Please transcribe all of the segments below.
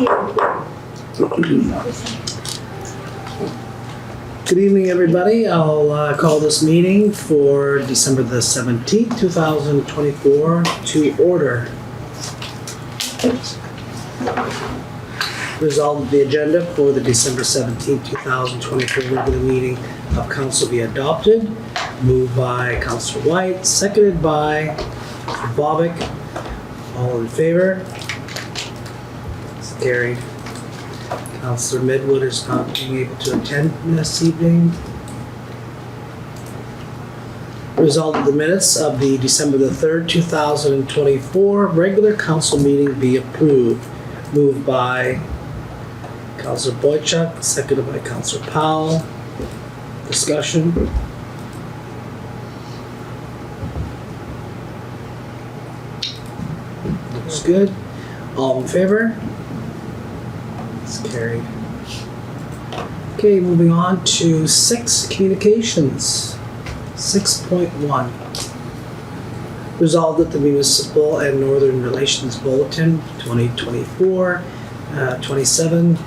Good evening, everybody. I'll call this meeting for December the 17th, 2024 to order. Resolved the agenda for the December 17th, 2024 regular meeting of council be adopted. Moved by Councillor Whyte, seconded by Bobick. All in favor? It's carried. Councillor Medwid is not being able to attend this evening. Result of the minutes of the December the 3rd, 2024 regular council meeting be approved. Moved by Councillor Boychuk, seconded by Councillor Powell. Discussion. Looks good. All in favor? It's carried. Okay, moving on to 6 communications. 6.1. Resolved that the Municipal and Northern Relations Bulletin 2024-27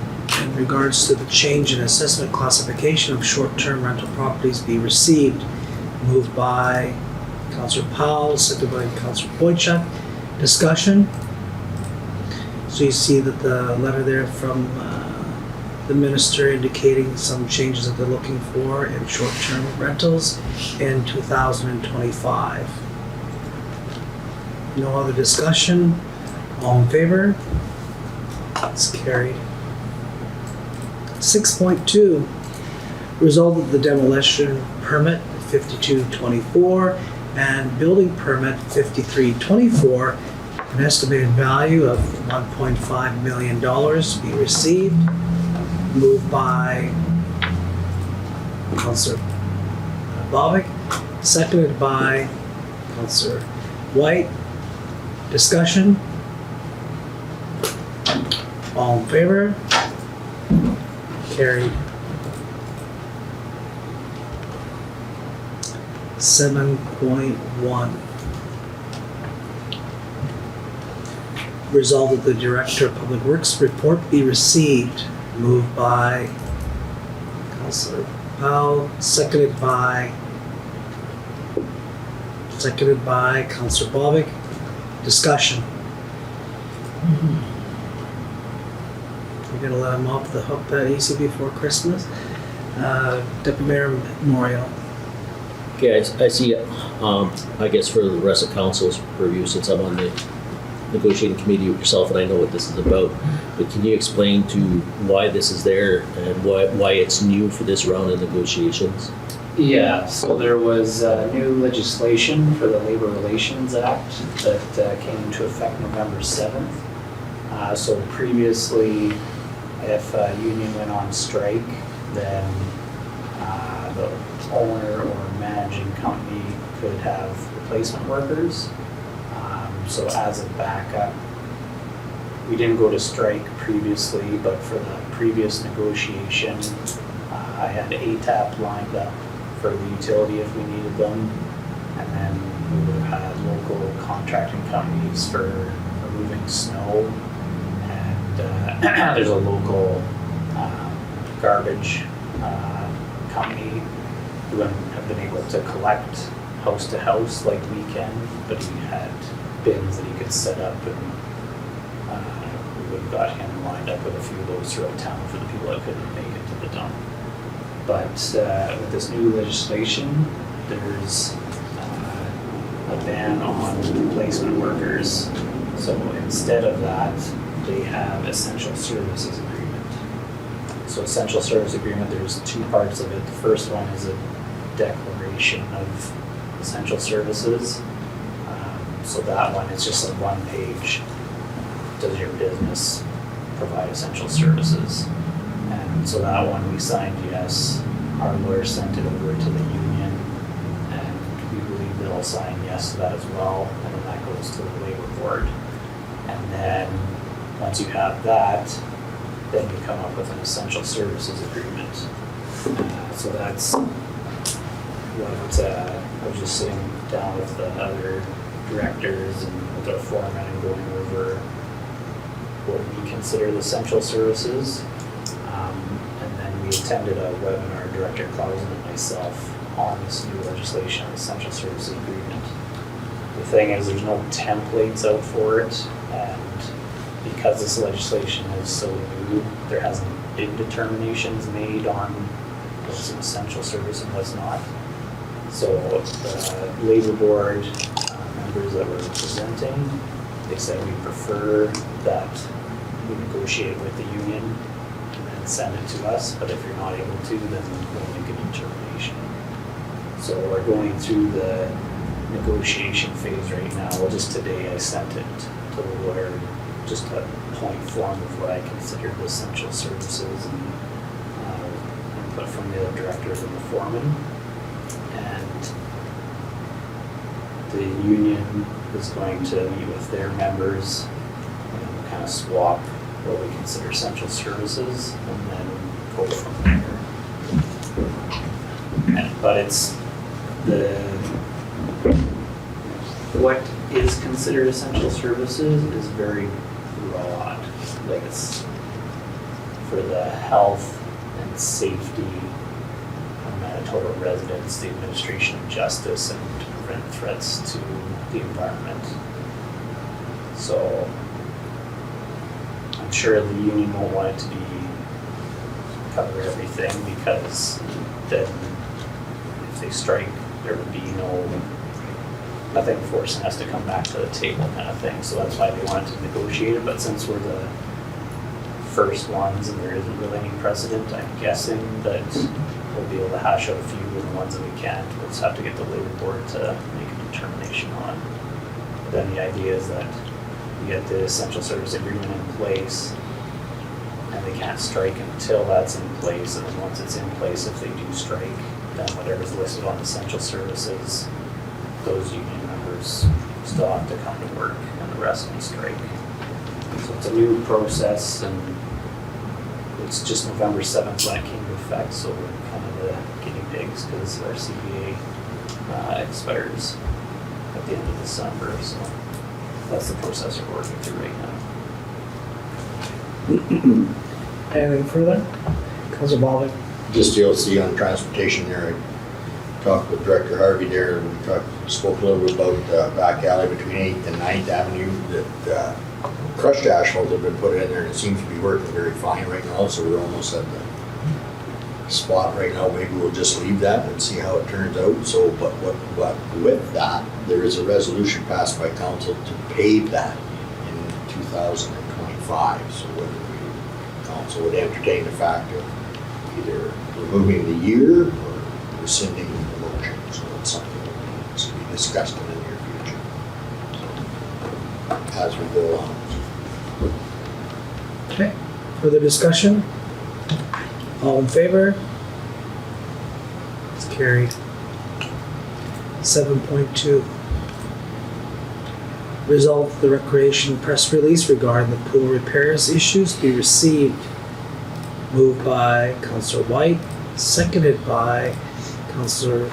in regards to the change in assessment classification of short-term rental properties be received. Moved by Councillor Powell, seconded by Councillor Boychuk. Discussion. So you see that the letter there from the minister indicating some changes that they're looking for in short-term rentals in 2025. No other discussion? All in favor? It's carried. 6.2. Result of the demolition permit 5224 and building permit 5324, an estimated value of $1.5 million be received. Moved by Councillor Bobick, seconded by Councillor Whyte. Discussion. All in favor? Carried. 7.1. Resolved that the Director of Public Works report be received. Moved by Councillor Powell, seconded by Councillor Bobick. Discussion. You're gonna let him off the hook that easy before Christmas? Deputy Mayor Moriaux. Okay, I see, I guess for the rest of council's review, since I'm on the negotiating committee with yourself and I know what this is about, but can you explain to why this is there and why it's new for this round of negotiations? Yeah, so there was new legislation for the Labor Relations Act that came into effect November 7th. So previously, if a union went on strike, then the owner or managing company could have replacement workers. So as a backup, we didn't go to strike previously, but for the previous negotiation, I had ATAP lined up for the utility if we needed them. And then we would have had local contracting companies for removing snow. And there's a local garbage company who have been able to collect house to house like we can, but he had bins that he could set up, and we would have got him lined up with a few of those throughout town for the people that couldn't make it to the dump. But with this new legislation, there's a ban on replacement workers. So instead of that, they have essential services agreement. So essential service agreement, there's 2 parts of it. The first one is a declaration of essential services. So that one is just a 1-page, does your business provide essential services? And so that one we signed yes, our lawyer sent it over to the union, and we believe they'll sign yes to that as well, and then that goes to the labor board. And then once you have that, then you come up with an essential services agreement. So that's what I was just sitting down with the other directors and with our foreman and going over what be considered essential services. And then we attended a webinar, Director Clouson and myself, on this new legislation, essential services agreement. The thing is, there's no templates out for it, and because this legislation is so new, there hasn't been determinations made on what's an essential service and what's not. So the Labor Board members that were presenting, they said we prefer that we negotiate with the union and then send it to us, but if you're not able to, then we'll make a determination. So we're going through the negotiation phase right now. Well, just today I sent it to the lawyer, just a point form of what I consider essential services and input from the other directors and the foreman. And the union is going to meet with their members and kind of swap what we consider essential services and then go from there. But it's what is considered essential services is very broad. Like it's for the health and safety of Manitoba residents, the administration of justice, and to prevent threats to the environment. So I'm sure the union won't want it to be cover everything, because then if they strike, there would be nothing forcing us to come back to the table kind of thing. So that's why they wanted to negotiate it. But since we're the first ones and there isn't really any precedent, I'm guessing that we'll be able to hash out a few, and the ones that we can't, we'll just have to get the Labor Board to make a determination on. But then the idea is that you get the essential service agreement in place, and they can't strike until that's in place. And then once it's in place, if they do strike, then whatever's listed on essential services, those union members still have to come to work, and the rest can strike. So it's a new process, and it's just November 7th when it came to effect, so we're kind of the guinea pigs because our CBA expires at the end of December, so that's the process we're working through right now. Anything further? Councillor Bobick? Just you'll see on transportation there, I talked with Director Harvey there, and we spoke a little bit about the back alley between 8th and 9th Avenue, that crushed asphalt had been put in there, and it seems to be working very fine right now, so we're almost at the spot right now. Maybe we'll just leave that and see how it turns out. So, but with that, there is a resolution passed by council to pave that in 2025. So whether council would entertain the fact of either removing the year or rescinding the motion. So it's something that needs to be discussed in the near future. So, as we go along. Okay, further discussion? All in favor? It's carried. 7.2. Resolve the recreation press release regarding the pool repairs issues be received. Moved by Councillor Whyte, seconded by Councillor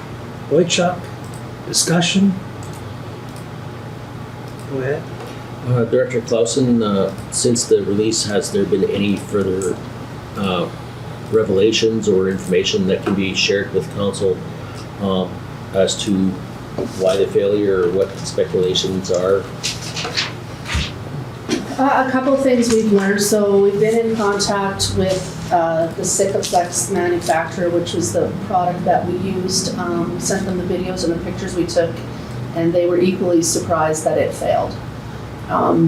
Boychuk. Discussion? Go ahead. Director Clouson, since the release, has there been any further revelations or information that can be shared with council as to why the failure or what speculations are? A couple of things we've learned. So we've been in contact with the Jacobson manufacturer, which was the product that we used, sent them the videos and the pictures we took, and they were equally surprised that it failed.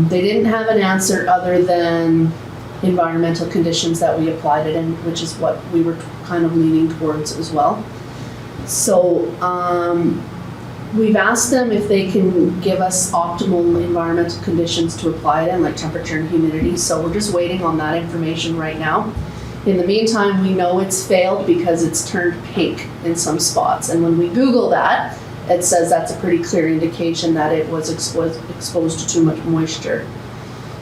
They didn't have an answer other than environmental conditions that we applied it in, which is what we were kind of leaning towards as well. So we've asked them if they can give us optimal environmental conditions to apply it in, like temperature and humidity. So we're just waiting on that information right now. In the meantime, we know it's failed because it's turned pink in some spots. And when we Google that, it says that's a pretty clear indication that it was exposed to too much moisture.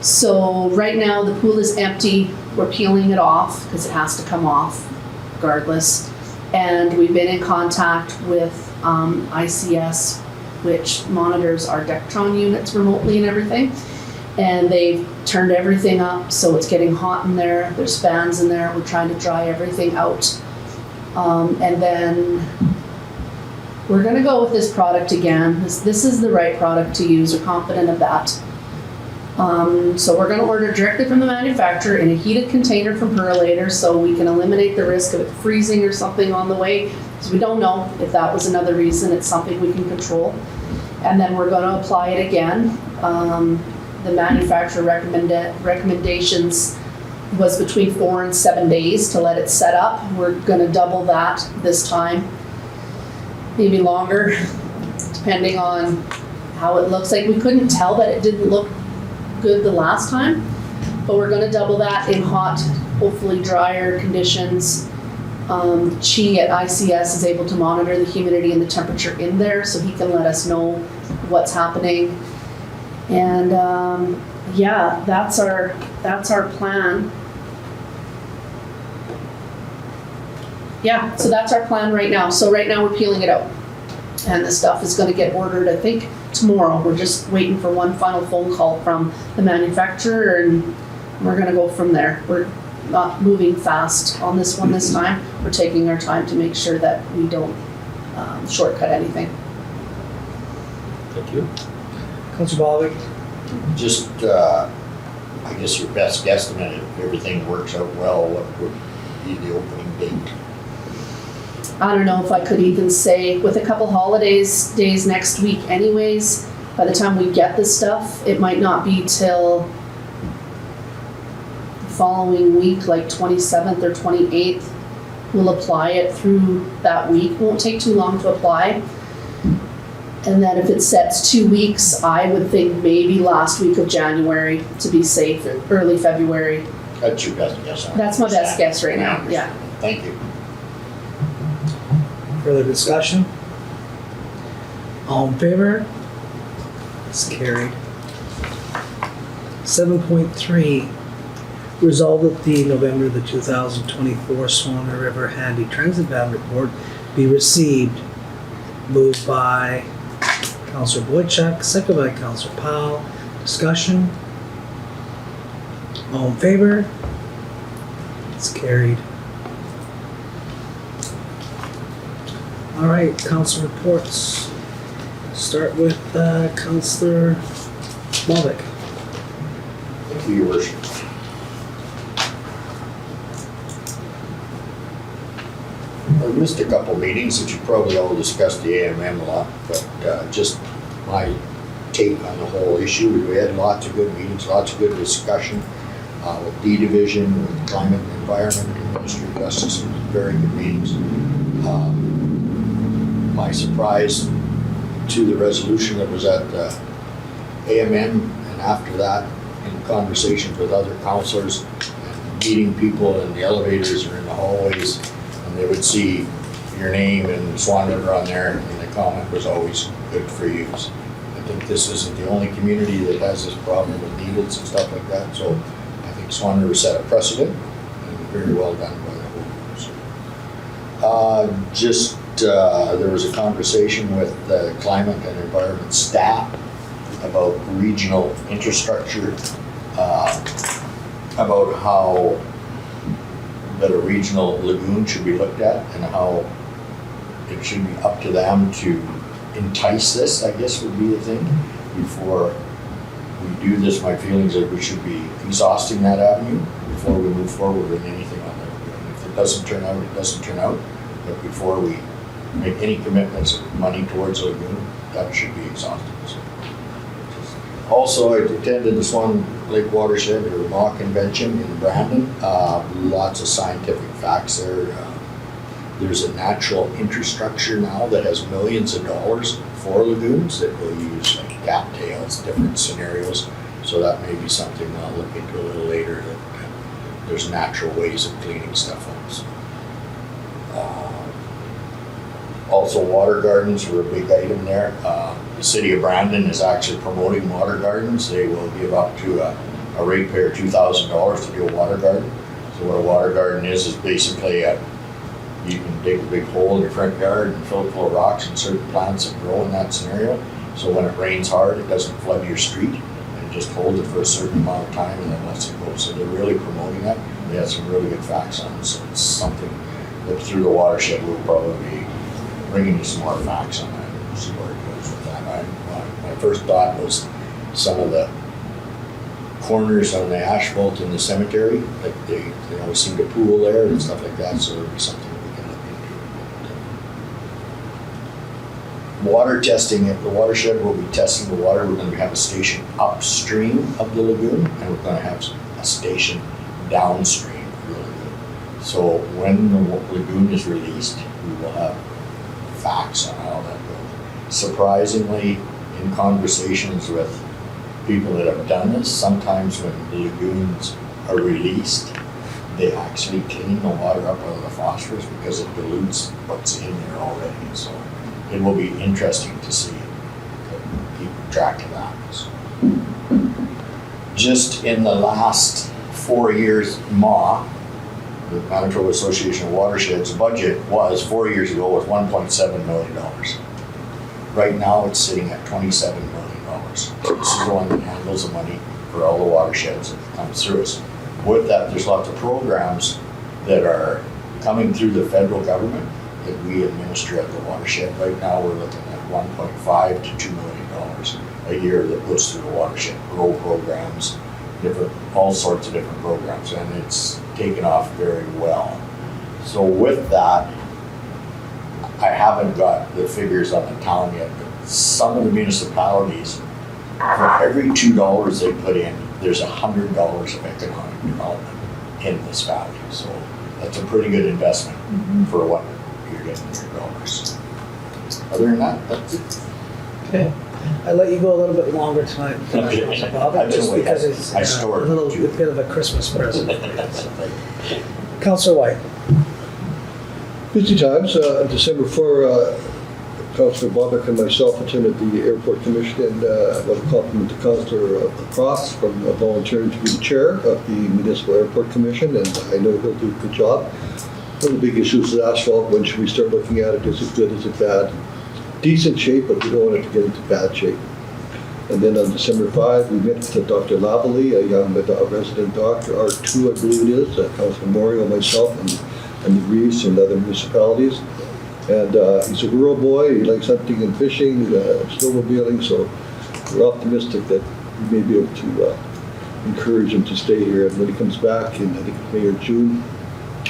So right now the pool is empty. We're peeling it off because it has to come off regardless. And we've been in contact with ICS, which monitors our Dectron units remotely and everything. And they've turned everything up, so it's getting hot in there. There's fans in there. We're trying to dry everything out. And then we're gonna go with this product again. This is the right product to use. We're confident of that. So we're gonna order directly from the manufacturer in a heated container from Perlator, so we can eliminate the risk of it freezing or something on the way, because we don't know if that was another reason. It's something we can control. And then we're gonna apply it again. The manufacturer recommendations was between 4 and 7 days to let it set up. We're gonna double that this time, maybe longer, depending on how it looks like. We couldn't tell that it didn't look good the last time, but we're gonna double that in hot, hopefully drier conditions. Chi at ICS is able to monitor the humidity and the temperature in there, so he can let us know what's happening. And yeah, that's our plan. Yeah, so that's our plan right now. So right now we're peeling it out. And the stuff is gonna get ordered, I think, tomorrow. We're just waiting for one final phone call from the manufacturer, and we're gonna go from there. We're not moving fast on this one this time. We're taking our time to make sure that we don't shortcut anything. Thank you. Councillor Bobick? Just, I guess your best guesstimate, if everything works out well, what would be the opening date? I don't know if I could even say, with a couple days next week anyways, by the time we get this stuff, it might not be till the following week, like 27th or 28th. We'll apply it through that week. Won't take too long to apply. And then if it sets 2 weeks, I would think maybe last week of January to be safe, early February. That's your best guess. That's my best guess right now, yeah. Thank you. Further discussion? All in favor? It's carried. 7.3, resolve that the November the 2024 Swan River Handy Transit Van Report be received. Moved by Councillor Boychuk, second by Councillor Powell. Discussion? All in favor? It's carried. All right, council reports. Start with Councillor Bobick. Thank you, Your Worship. I missed a couple meetings that you probably all discussed the AMM a lot, but just my take on the whole issue. We had lots of good meetings, lots of good discussion with D Division, with Climate and Environment, and Ministry of Justice. Very good meetings. My surprise to the resolution that was at AMM, and after that, in conversations with other councillors, and meeting people in the elevators or in the hallways, and they would see your name and Swan River on there, and the comment was always good for you. I think this isn't the only community that has this problem with needles and stuff like that, so I think Swan River set a precedent, and very well done by the whole group. There was a conversation with the Climate and Environment staff about regional infrastructure, about how that a regional lagoon should be looked at and how it should be up to them to entice this, I guess would be the thing. Before we do this, my feelings are we should be exhausting that avenue before we move forward with anything on it. If it doesn't turn out, it doesn't turn out. But before we make any commitments of money towards a lagoon, that should be exhausted. So, also, I attended the Swan Lake Watershed or Law Convention in Brandon. Lots of scientific facts there. There's a natural infrastructure now that has millions of dollars for lagoons that will use like gap tails, different scenarios. So that may be something I'll look into a little later. That there's natural ways of cleaning stuff up. So. Also, water gardens were a big item there. The city of Brandon is actually promoting water gardens. They will give up to a ratepayer $2,000 to do a water garden. So what a water garden is basically you can dig a big hole in your front yard and fill it full of rocks and certain plants that grow in that scenario. So when it rains hard, it doesn't flood your street and just hold it for a certain amount of time and then lets it go. So they're really promoting that. They have some really good facts on it. So it's something that through the watershed we'll probably be bringing you some more facts on that and see where it goes with that. My first thought was some of the corners on the asphalt in the cemetery, like they always seem to pool there and stuff like that, so it'll be something we can look into. Water testing, the watershed will be testing the water. We're going to have a station upstream of the lagoon, and we're going to have a station downstream of the lagoon. So when the lagoon is released, we will have facts on how that goes. Surprisingly, in conversations with people that have done this, sometimes when the lagoons are released, they actually clean the water up out of the phosphorus because it dilutes what's in there already. So it will be interesting to see, keep track of that. So just in the last 4 years, the Manitoba Association of Watersheds budget was 4 years ago was $1.7 million. Right now it's sitting at $27 million. So this is the one that handles the money for all the watersheds that come through us. With that, there's lots of programs that are coming through the federal government that we administer at the watershed. Right now, we're looking at $1.5 to $2 million a year that goes through the watershed. Grow programs, all sorts of different programs, and it's taken off very well. So with that, I haven't got the figures on the town yet, but some of the municipalities, for every $2 they put in, there's $100 of economic development in this valley. So that's a pretty good investment for what you're getting for your dollars. Other than that, that's it. Okay. I let you go a little bit longer tonight, Okay. Bob, just because it's I stored a little it, too. bit of a Christmas present. Councillor Whyte. Busy times. December 4, Councillor Bobick and myself attended the Airport Commission, and I want to compliment the Councillor across from volunteering to be the chair of the Municipal Airport Commission, and I know he'll do a good job. One of the big issues is asphalt. When should we start looking at it? Is it good? Is it bad? Decent shape, but we don't want it to get into bad shape. And then on December 5, we met with Dr. Lavalley, a young resident doctor, R2, I believe it is, Councillor Moriaux, myself, and the Greece and other municipalities. And he's a rural boy. He likes hunting and fishing, snowmobiling, so we're optimistic that we may be able to encourage him to stay here. And when he comes back in, I think, May or June,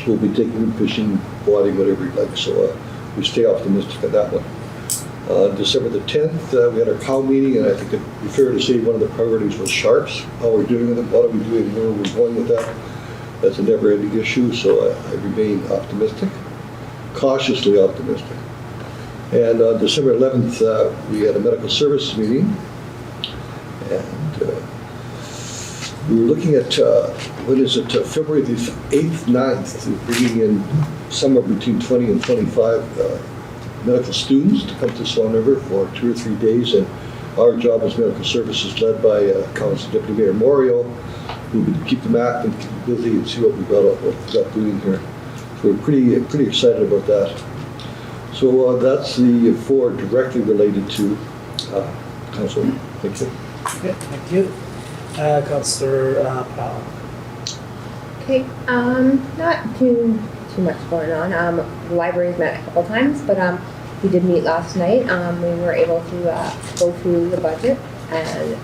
we'll be taking him fishing, boating, whatever he likes. So we stay optimistic on that one. December the 10th, we had our cow meeting, and I think it'd be fair to say one of the priorities was sharps, how we're doing with them, what are we doing, where are we going with that. That's a never-ending issue, so I remain optimistic, cautiously optimistic. And on December 11th, we had a medical services meeting, and we were looking at, February the 8th, 9th, bringing in somewhere between 20 and 25 medical students to come to Swan River for 2 or 3 days, and our job as medical services led by Council Deputy Mayor Moriaux, who would keep them active, keep them busy, and see what we've got doing here. So we're pretty excited about that. So that's the 4 directly related to Council. Thank you. Okay, thank you. Councillor Powell. Okay, not too much going on. The library's met a couple times, but we did meet last night. We were able to go through the budget and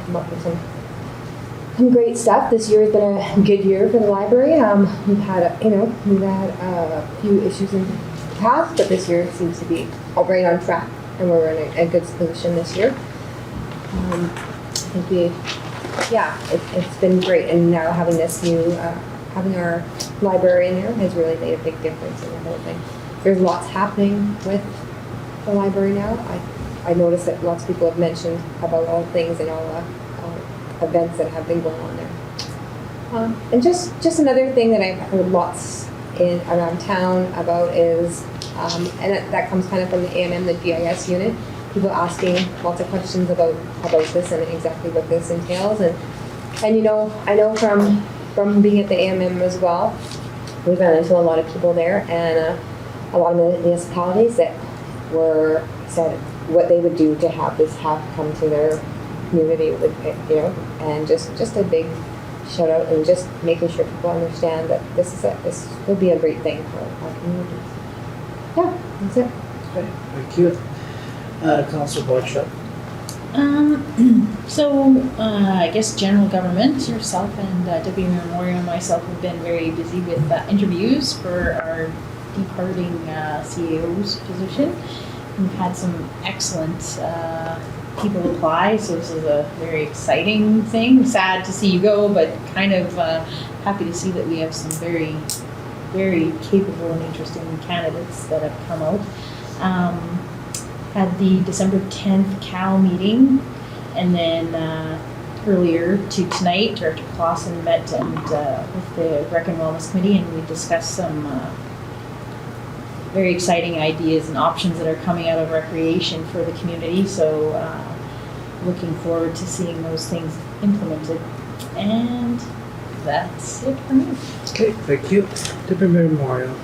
come up with some great stuff. This year has been a good year for the library. We've had a few issues in the past, but this year seems to be all right on track, and we're in a good position this year. I think it's been great, and now having this new having our library in there has really made a big difference in the whole thing. There's lots happening with the library now. I noticed that lots of people have mentioned about all things and all events that have been going on there. And just another thing that I've heard lots around town about is, and that comes kind of from the AMM, the GIS unit, people asking lots of questions about this and exactly what this entails. And I know from being at the AMM as well, we've run into a lot of people there, and a lot of municipalities that said what they would do to have this come to their community would pick, and just a big shout out and just making sure people understand that this will be a great thing for our community. Yeah, that's it. Okay, thank you. Councillor Boychuk. I guess general government, yourself and Deputy Mayor Moriaux and myself have been very busy with interviews for our departing CAO's position. We've had some excellent people apply, so this is a very exciting thing. Sad to see you go, but kind of happy to see that we have some very, very capable and interesting candidates that have come out. Had the December 10th Cal meeting, and then earlier to tonight, Director Clouson met with the Rec and Wellness Committee, and we discussed some very exciting ideas and options that are coming out of recreation for the community. So looking forward to seeing those things implemented. And that's it for me. Okay, thank you. Deputy Mayor Moriaux.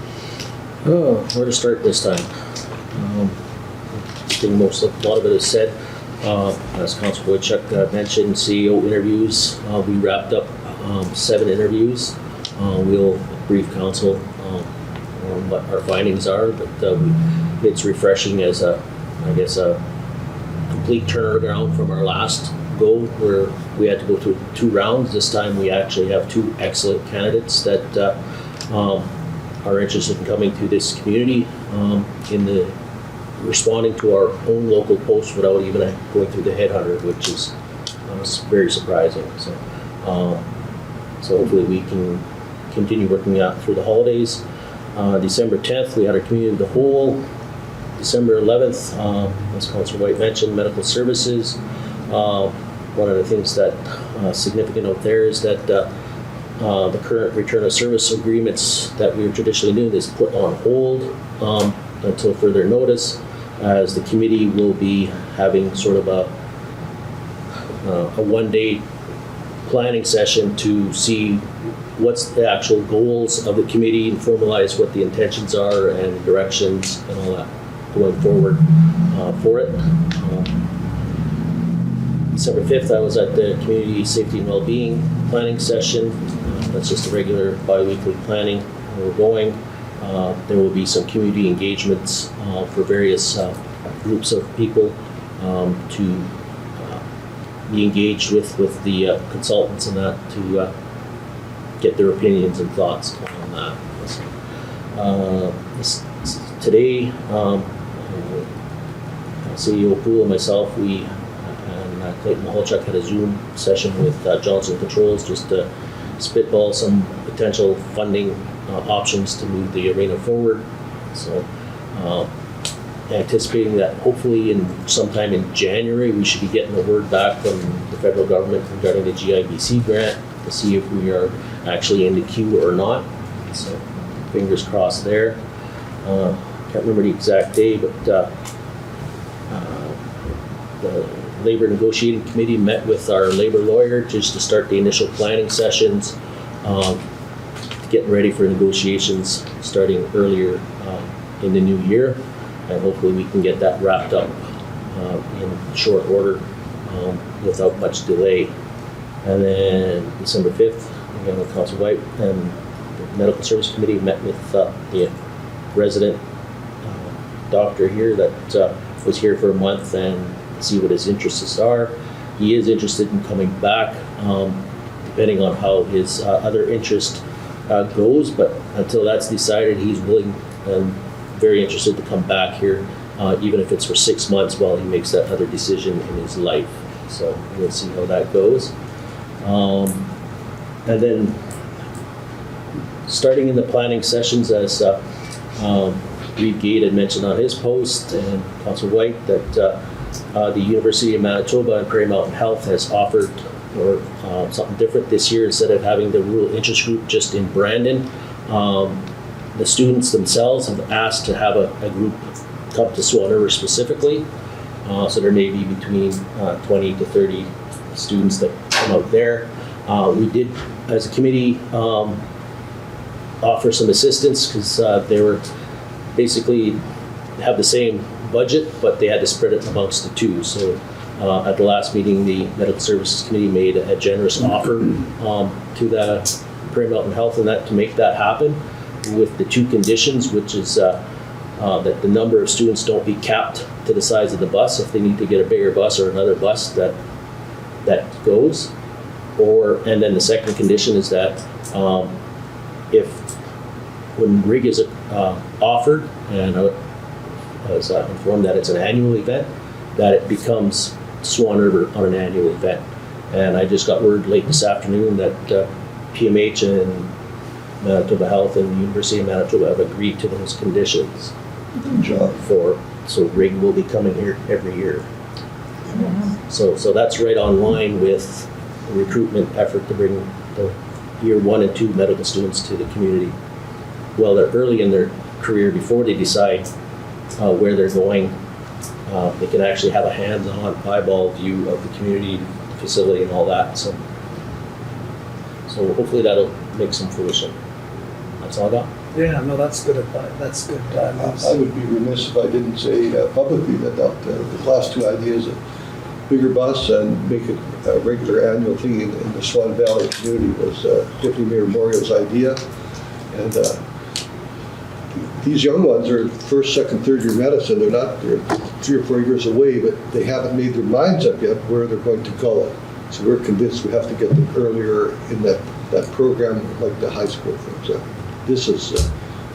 Oh, where to start this time? I think a lot of it is said. As Councillor Boychuk mentioned, CEO interviews. We wrapped up 7 interviews. We'll brief council on what our findings are, but it's refreshing as a complete turnaround from our last go, where we had to go through 2 rounds. This time we actually have 2 excellent candidates that are interested in coming to this community in the responding to our own local posts without even going through the headhunter, which is very surprising. So hopefully we can continue working that through the holidays. December 10th, we had our community of the whole. December 11th, as Councillor Whyte mentioned, medical services. One of the things that significant out there is that the current return of service agreements that we were traditionally doing is put on hold until further notice, as the committee will be having sort of a one-day planning session to see what's the actual goals of the committee and formalize what the intentions are and directions and all that going forward for it. December 5th, I was at the Community Safety and Wellbeing Planning Session. That's just a regular bi-weekly planning where we're going. There will be some community engagements for various groups of people to be engaged with the consultants and that to get their opinions and thoughts on that. Today, CEO Poole and myself, we and Clayton Maholchuk had a Zoom session with Johnson Controls just to spitball some potential funding options to move the arena forward. So anticipating that hopefully sometime in January we should be getting the word back from the federal government regarding the GIBC grant to see if we are actually in the queue or not. So fingers crossed there. Can't remember the exact day, but the Labor Negotiating Committee met with our labor lawyer just to start the initial planning sessions, getting ready for negotiations starting earlier in the new year, and hopefully we can get that wrapped up in short order without much delay. And then December 5th, again with Councillor Whyte and the Medical Service Committee met with the resident doctor here that was here for a month and see what his interests are. He is interested in coming back, depending on how his other interest goes, but until that's decided, he's willing and very interested to come back here, even if it's for 6 months while he makes that other decision in his life. So we'll see how that goes. And then starting in the planning sessions, as Reed Gate had mentioned on his post, and Councillor Whyte, that the University of Manitoba and Prairie Mountain Health has offered something different this year. Instead of having the rural interest group just in Brandon, the students themselves have asked to have a group come to Swan River specifically. So there may be between 20 to 30 students that come out there. We did, as a committee, offer some assistance because they were basically have the same budget, but they had to spread it amongst the two. So At the last meeting, the Medical Services Committee made a generous offer to the Prairie Mountain Health and that to make that happen with the 2 conditions, which is that the number of students don't be capped to the size of the bus. If they need to get a bigger bus or another bus, that goes. And then the second condition is that if when rig is offered, and I was informed that it's an annual event, that it becomes Swan River on an annual event. And I just got word late this afternoon that PMH and Manitoba Health and the University of Manitoba have agreed to those conditions. Good job. So rig will be coming here every year. So that's right on line with the recruitment effort to bring the year 1 and 2 medical students to the community. Well, they're early in their career before they decide where they're going. They can actually have a hands-on eyeball view of the community, facility and all that. So hopefully that'll make some fruition. That's all I got. Yeah, no, that's good advice. That's good news. I would be remiss if I didn't say publicly that the last 2 ideas, a bigger bus and make it a regular annual thing in the Swan Valley community, was Deputy Mayor Moriaux's idea. And these young ones are first, second, third year medicine. They're 3 or 4 years away, but they haven't made their minds up yet where they're going to go. So we're convinced we have to get them earlier in that program, like the high school, for example. This is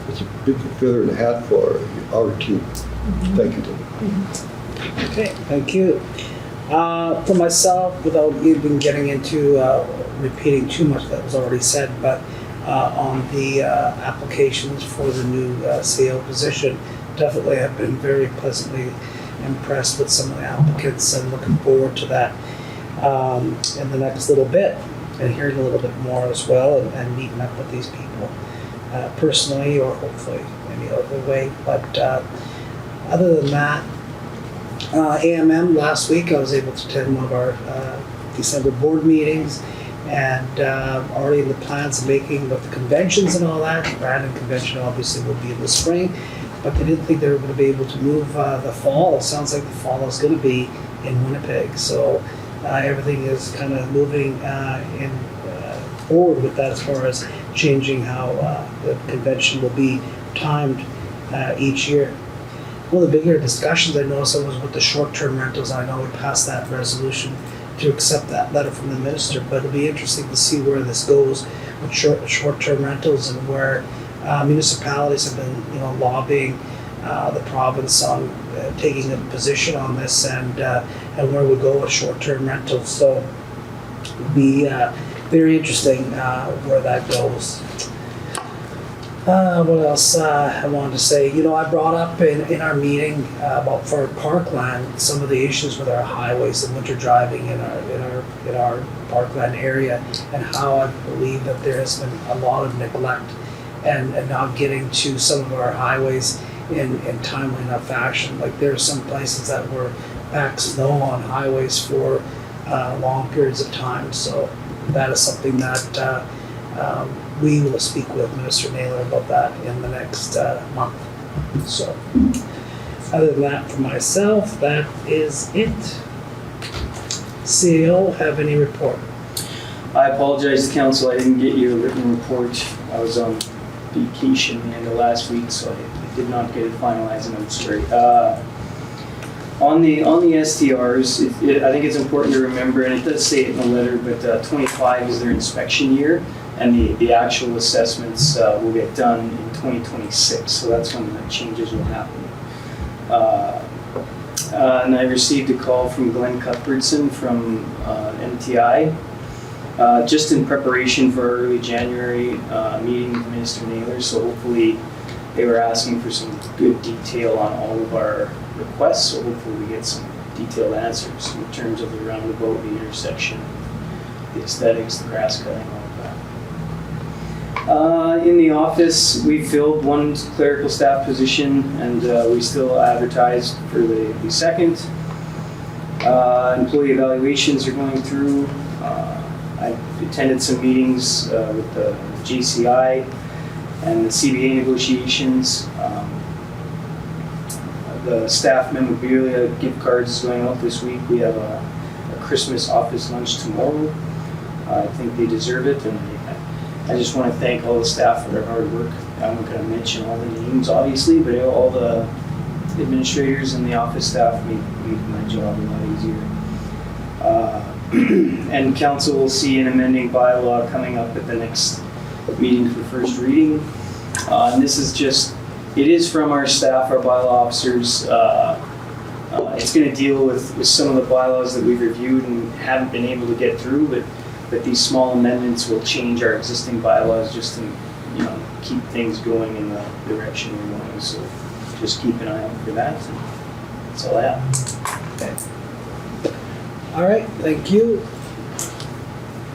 it's a big feather in the hat for our team. Thank you, David. Okay, thank you. For myself, without even getting into repeating too much that was already said, but on the applications for the new CEO position, definitely have been very pleasantly impressed with some of the applicants and looking forward to that in the next little bit and hearing a little bit more as well and meeting up with these people personally or hopefully any other way. But other than that, AMM last week I was able to attend one of our December board meetings and already in the plans of making with the conventions and all that. The Brandon convention obviously will be in the spring, but they didn't think they were going to be able to move the fall. It sounds like the fall is going to be in Winnipeg, so everything is kind of moving forward with that as far as changing how the convention will be timed each year. One of the bigger discussions I noticed was with the short-term rentals. I know we passed that resolution to accept that letter from the minister, but it'll be interesting to see where this goes with short-term rentals and where municipalities have been, lobbying the province on taking a position on this and where we go with short-term rentals. So it'll be very interesting where that goes. What else I wanted to say? I brought up in our meeting about for Parkland some of the issues with our highways and winter driving in our Parkland area, and how I believe that there has been a lot of neglect and not getting to some of our highways in timely enough fashion. Like there are some places that were packed snow on highways for long periods of time. So that is something that we will speak with Minister Naylor about that in the next month. So, other than that, for myself, that is it. CEO, have any report? I apologize to council, I didn't get you a written report. I was on vacation the end of last week, so I did not get it finalized, and I'm sorry. On the STRs, I think it's important to remember, and it does say it in the letter, but 25 is their inspection year, and the actual assessments will get done in 2026, so that's when the changes will happen. And I received a call from Glenn Cuthbertson from MTI, just in preparation for our early January meeting with Minister Naylor, so hopefully they were asking for some good detail on all of our requests, so hopefully we get some detailed answers in terms of the roundabout, the intersection, the aesthetics, the grass cutting, all of that. In the office, we filled one clerical staff position, and we still advertised for the second. Employee evaluations are going through. I attended some meetings with the GCI and the CBA negotiations. the staff memorabilia gift cards is going out this week. We have a Christmas office lunch tomorrow. I think they deserve it, and I just want to thank all the staff for their hard work. I'm not going to mention all the names, obviously, but all the administrators and the office staff made my job a lot easier. And council will see an amending bylaw coming up at the next meeting for first reading. And this is just, it is from our staff, our bylaw officers. It's going to deal with some of the bylaws that we've reviewed and haven't been able to get through, but these small amendments will change our existing bylaws just to, keep things going in the direction we're going. So just keep an eye out for that. That's all I have. All right, thank you.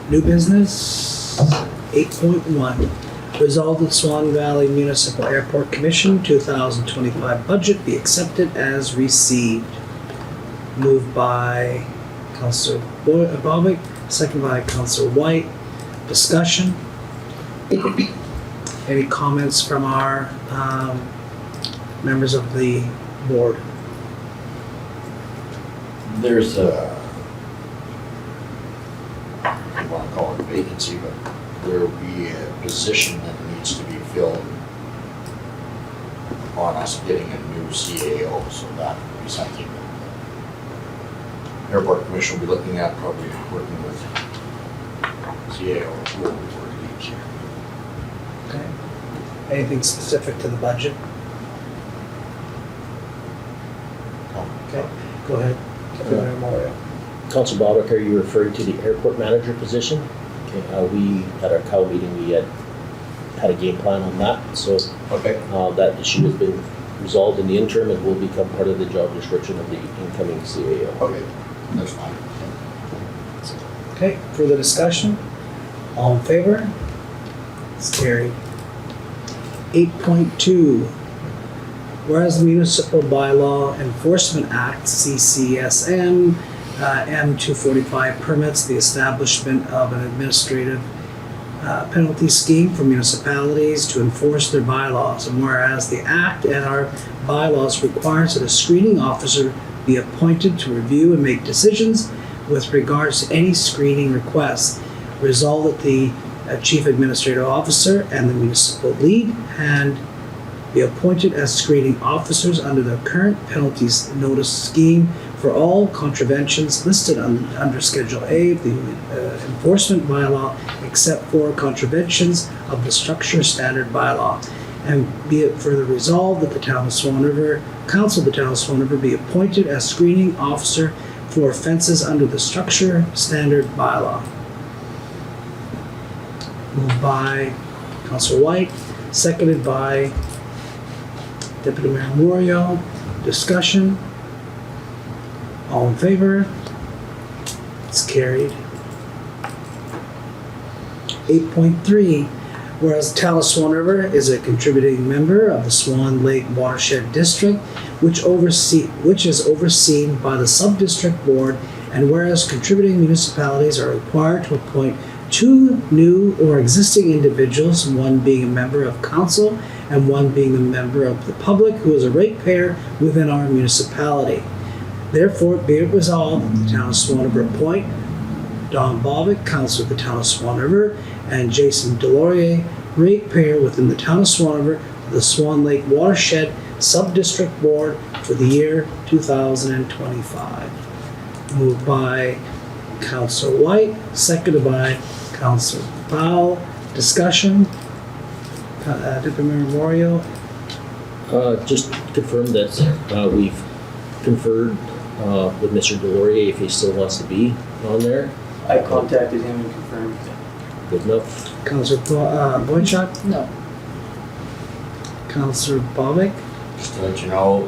New business, 8.1. Resolved that Swan Valley Municipal Airport Commission 2025 budget be accepted as received. Moved by Councillor Bobick, second by Councillor Whyte. Discussion. Any comments from our members of the board? There's a, I want to call it a vacancy, but there will be a position that needs to be filled on us getting a new CAO, so that would be something that the Airport Commission will be looking at, probably working with CAO Poole before he leaves here. Okay. Anything specific to the budget? Okay, go ahead. Deputy Moriaux. Councillor Bobick, are you referring to the airport manager position? Okay, we, at our COW meeting, we had a game plan on that, so Okay. that issue has been resolved in the interim and will become part of the job description of the incoming CAO. Okay, that's fine. Okay, further discussion? All in favor? It's carried. 8.2. Whereas the Municipal Bylaw Enforcement Act, CCSM, M245 permits the establishment of an administrative penalty scheme for municipalities to enforce their bylaws. And whereas the Act and our bylaws requires that a screening officer be appointed to review and make decisions with regards to any screening requests. Resolved that the Chief Administrative Officer and the municipal lead hand be appointed as screening officers under the current penalties notice scheme for all contraventions listed under Schedule A of the enforcement bylaw, except for contraventions of the structure standard bylaw. And be it further resolved that the Town of Swan River, Council of the Town of Swan River be appointed as screening officer for offenses under the structure standard bylaw. Moved by Councillor Whyte, seconded by Deputy Mayor Moriaux. Discussion. All in favor? It's carried. 8.3. Whereas the Town of Swan River is a contributing member of the Swan Lake Watershed District, which is overseen by the Sub-District Board, and whereas contributing municipalities are required to appoint 2 new or existing individuals, one being a member of council and one being a member of the public who is a ratepayer within our municipality. Therefore, be it resolved that the Town of Swan River appoint Don Bobick, Councillor of the Town of Swan River, and Jason Delorier, ratepayer within the Town of Swan River, to the Swan Lake Watershed Sub-District Board for the year 2025. Moved by Councillor Whyte, seconded by Councillor Powell. Discussion. Deputy Mayor Moriaux. Just confirm that we've conferred with Mr. Delorier if he still wants to be on there. I contacted him and confirmed. Good enough. Councillor Boychuk. No. Councillor Bobick. Just to let you know,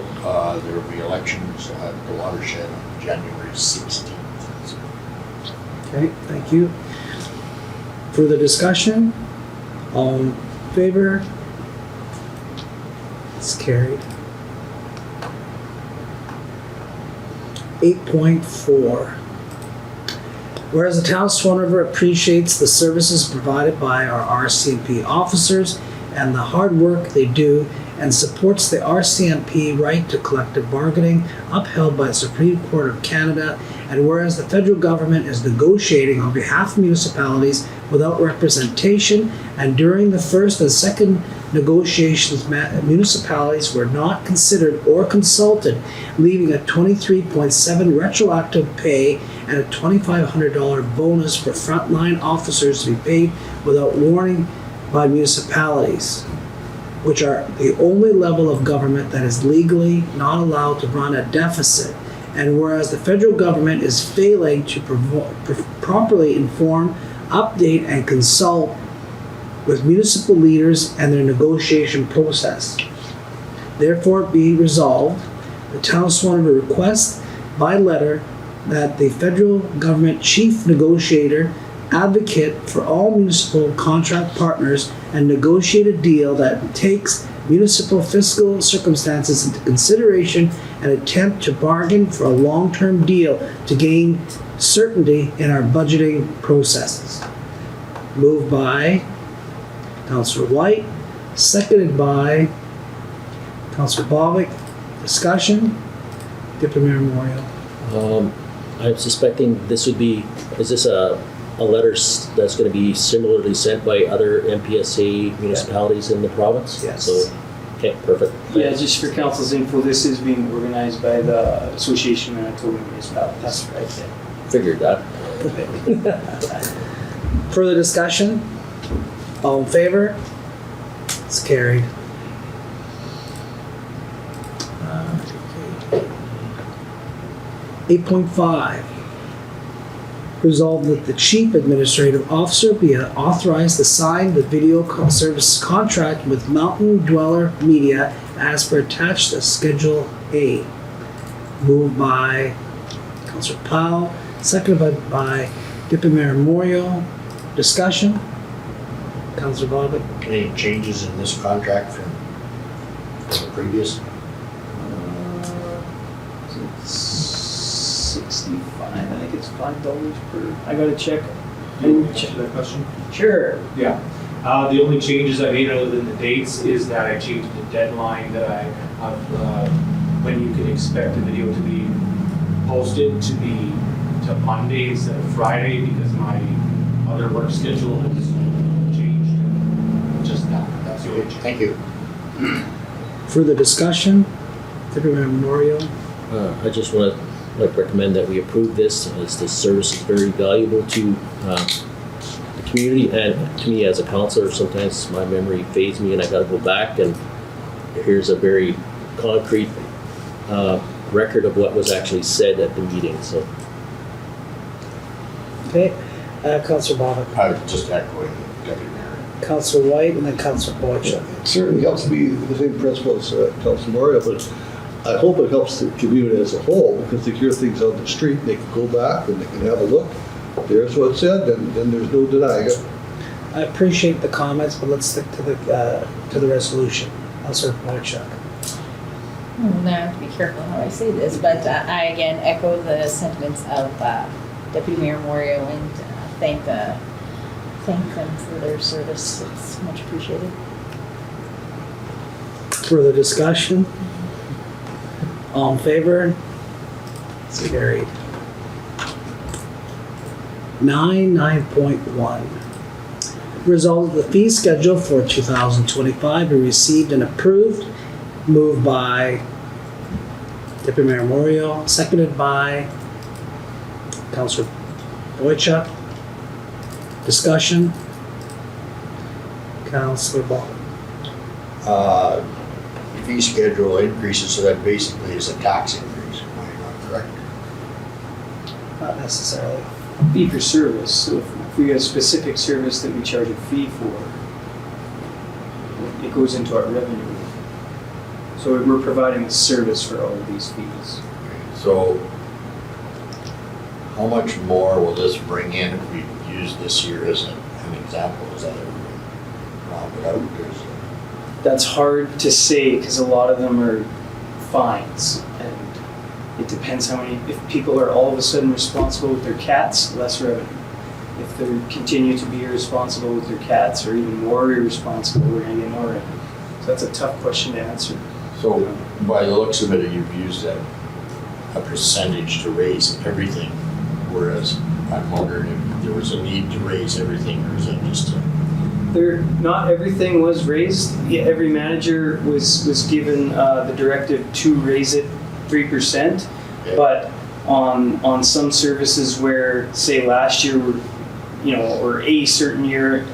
there will be elections at the watershed on January 16th. Okay, thank you. Further discussion? All in favor? It's carried. 8.4. Whereas the Town of Swan River appreciates the services provided by our RCMP officers and the hard work they do and supports the RCMP right to collective bargaining upheld by the Supreme Court of Canada, and whereas the federal government is negotiating on behalf of municipalities without representation, and during the first and second negotiations, municipalities were not considered or consulted, leaving a 23.7 retroactive pay and a $2,500 bonus for frontline officers to be paid without warning by municipalities, which are the only level of government that is legally not allowed to run a deficit. And whereas the federal government is failing to properly inform, update, and consult with municipal leaders and their negotiation process. Therefore, be resolved, the town of Swan will request by letter that the federal government chief negotiator advocate for all municipal contract partners and negotiate a deal that takes municipal fiscal circumstances into consideration and attempt to bargain for a long-term deal to gain certainty in our budgeting processes. Moved by Councillor Whyte, seconded by Councillor Bobick. Discussion? Deputy Mayor Moriaux. I'm suspecting this would be, is this a letter that's going to be similarly sent by other MPSA municipalities in the province? Yes. So, okay, perfect. Yeah, just for council's info, this is being organized by the Association of Manitoba Municipalities. That's right. Figured that. Further discussion? All in favor? It's carried. 8.5. Resolved that the chief administrative officer be authorized to sign the video service contract with Mountain Dweller Media as per attached to Schedule A. Moved by Councillor Powell, seconded by Deputy Mayor Moriaux. Discussion? Councillor Bobick. Any changes in this contract from the previous? 65, I think it's $5 per, I gotta check. I didn't check. That question? Sure. Yeah. The only changes I made other than the dates is that I changed the deadline that I have, when you can expect the video to be posted to Monday instead of Friday because my other work schedule has changed. Just that. That's the only change. Thank you. Further discussion? Deputy Mayor Moriaux. I just want to recommend that we approve this, as this service is very valuable to the community and to me as a councillor. Sometimes my memory fades me and I got to go back, and here's a very concrete record of what was actually said at the meeting. So, Okay. Councillor Bobick. I was just echoing Deputy Mayor. Councillor Whyte, and then Councillor Boychuk. It certainly helps me the same principle as Councillor Moriaux, but I hope it helps the community as a whole, because they hear things on the street, they can go back and they can have a look. There's what's said, and then there's no denying it. I appreciate the comments, but let's stick to the resolution. Councillor Boychuk. I'm gonna have to be careful how I say this, but I again echo the sentiments of Deputy Mayor Moriaux and thank them for their service. It's much appreciated. Further discussion? All in favor? It's carried. 9.1. Resolved that the fee schedule for 2025 be received and approved. Moved by Deputy Mayor Moriaux, seconded by Councillor Boychuk. Discussion? Councillor Ball. Fee schedule increases, so that basically is a tax increase, am I not correct? Not necessarily. Fee for service, so if we have specific service that we charge a fee for, it goes into our revenue. So we're providing a service for all of these fees. So how much more will this bring in if we use this year as an example? Is that everything rounded out? Or is it- That's hard to say because a lot of them are fines, and it depends how many. If people are all of a sudden responsible with their cats, less revenue. If they continue to be irresponsible with their cats, or even more irresponsible, we're going to get more revenue. So that's a tough question to answer. So by the looks of it, you've used a percentage to raise everything, whereas I'm wondering if there was a need to raise everything, or is it just a... Not everything was raised. Yeah, every manager was given the directive to raise it 3%. Okay. But on some services where, say last year, or a certain year,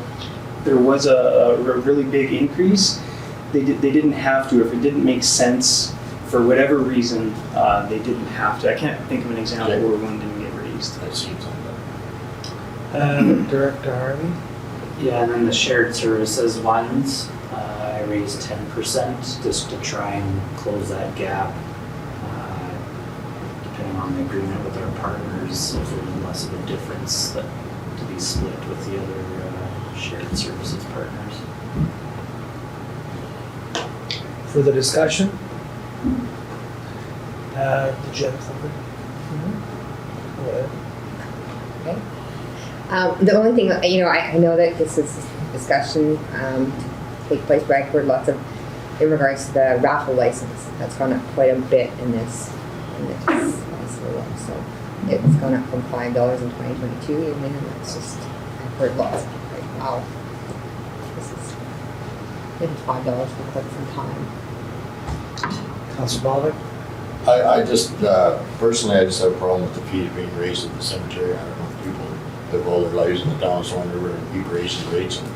there was a really big increase, they didn't have to. If it didn't make sense for whatever reason, they didn't have to. I can't think of an example Okay. where one didn't get raised. That seems like Director Harvey? Yeah, and then the shared services ones, I raised 10% just to try and close that gap. Depending on the agreement with our partners, if there's less of a difference that to be split with the other shared services partners. Further discussion? Did you have something? Go ahead. The only thing, I know that this is discussion take place, but I've heard lots of, in regards to the raffle license, that's gone up quite a bit in this festival. So it's gone up from $5 in 2022 even, and that's just, I've heard lots of people like, wow, this is been $5 for quite some time. Councillor Bobick? I just, personally, I just have a problem with the fees being raised at the cemetery. I don't know if people live all their lives in the town of Swan River and keep raising rates and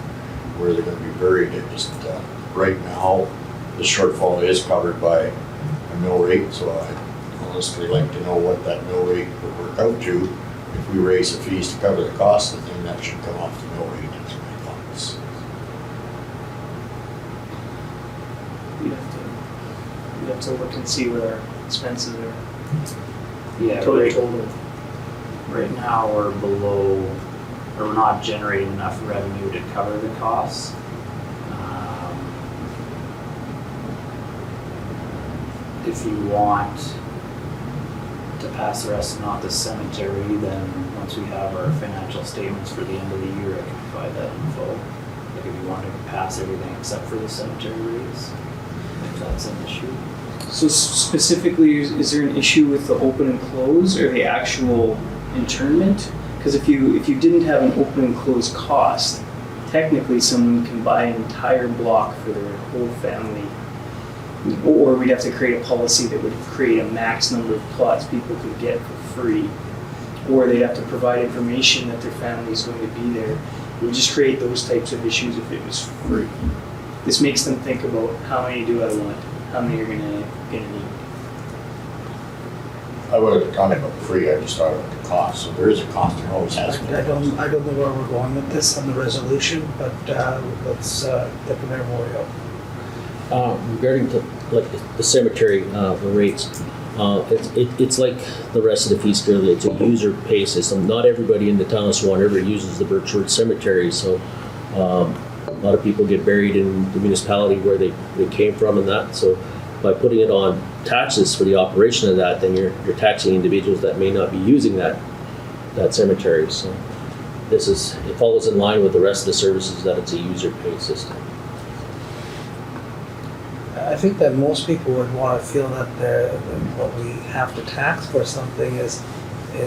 where they're gonna be buried. It just, right now, the shortfall is covered by a mill rate, so I'd honestly like to know what that mill rate would work out to. If we raise the fees to cover the cost, then that should come off the mill rate into my thoughts. We'd have to look and see what our expenses are. Yeah, Total. right now we're below, or we're not generating enough revenue to cover the costs. If you want to pass the rest and not the cemetery, then once we have our financial statements for the end of the year, I can provide that info. Like if you want to pass everything except for the cemetery raise, if that's an issue. So specifically, is there an issue with the open and close or the actual internment? Because if you didn't have an open and close cost, technically someone can buy an entire block for their whole family. Or we'd have to create a policy that would create a max number of plots people could get for free. Or they'd have to provide information that their family is going to be there. It would just create those types of issues if it was free. This makes them think about how many do I want, how many are gonna need. I wasn't talking about free, I just thought about the cost. So there is a cost, there always has been. I don't know where we're going with this on the resolution, but let's Deputy Mayor Moriaux. Regarding to like the cemetery the rates, it's like the rest of the fee schedule. It's a user pay system. Not everybody in the town of Swan River uses the Birchwood Cemetery, so a lot of people get buried in the municipality where they came from and that. So by putting it on taxes for the operation of that, then you're taxing individuals that may not be using that cemetery. So it follows in line with the rest of the services that it's a user pay system. I think that most people would want to feel that what we have to tax for something is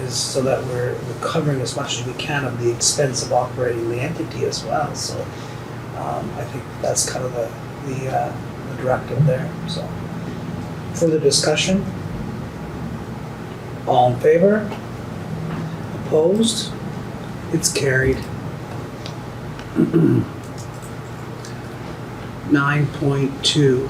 so that we're covering as much as we can of the expense of operating the entity as well. So I think that's kind of the directive there. So further discussion? All in favor? Opposed? It's carried. 9.2.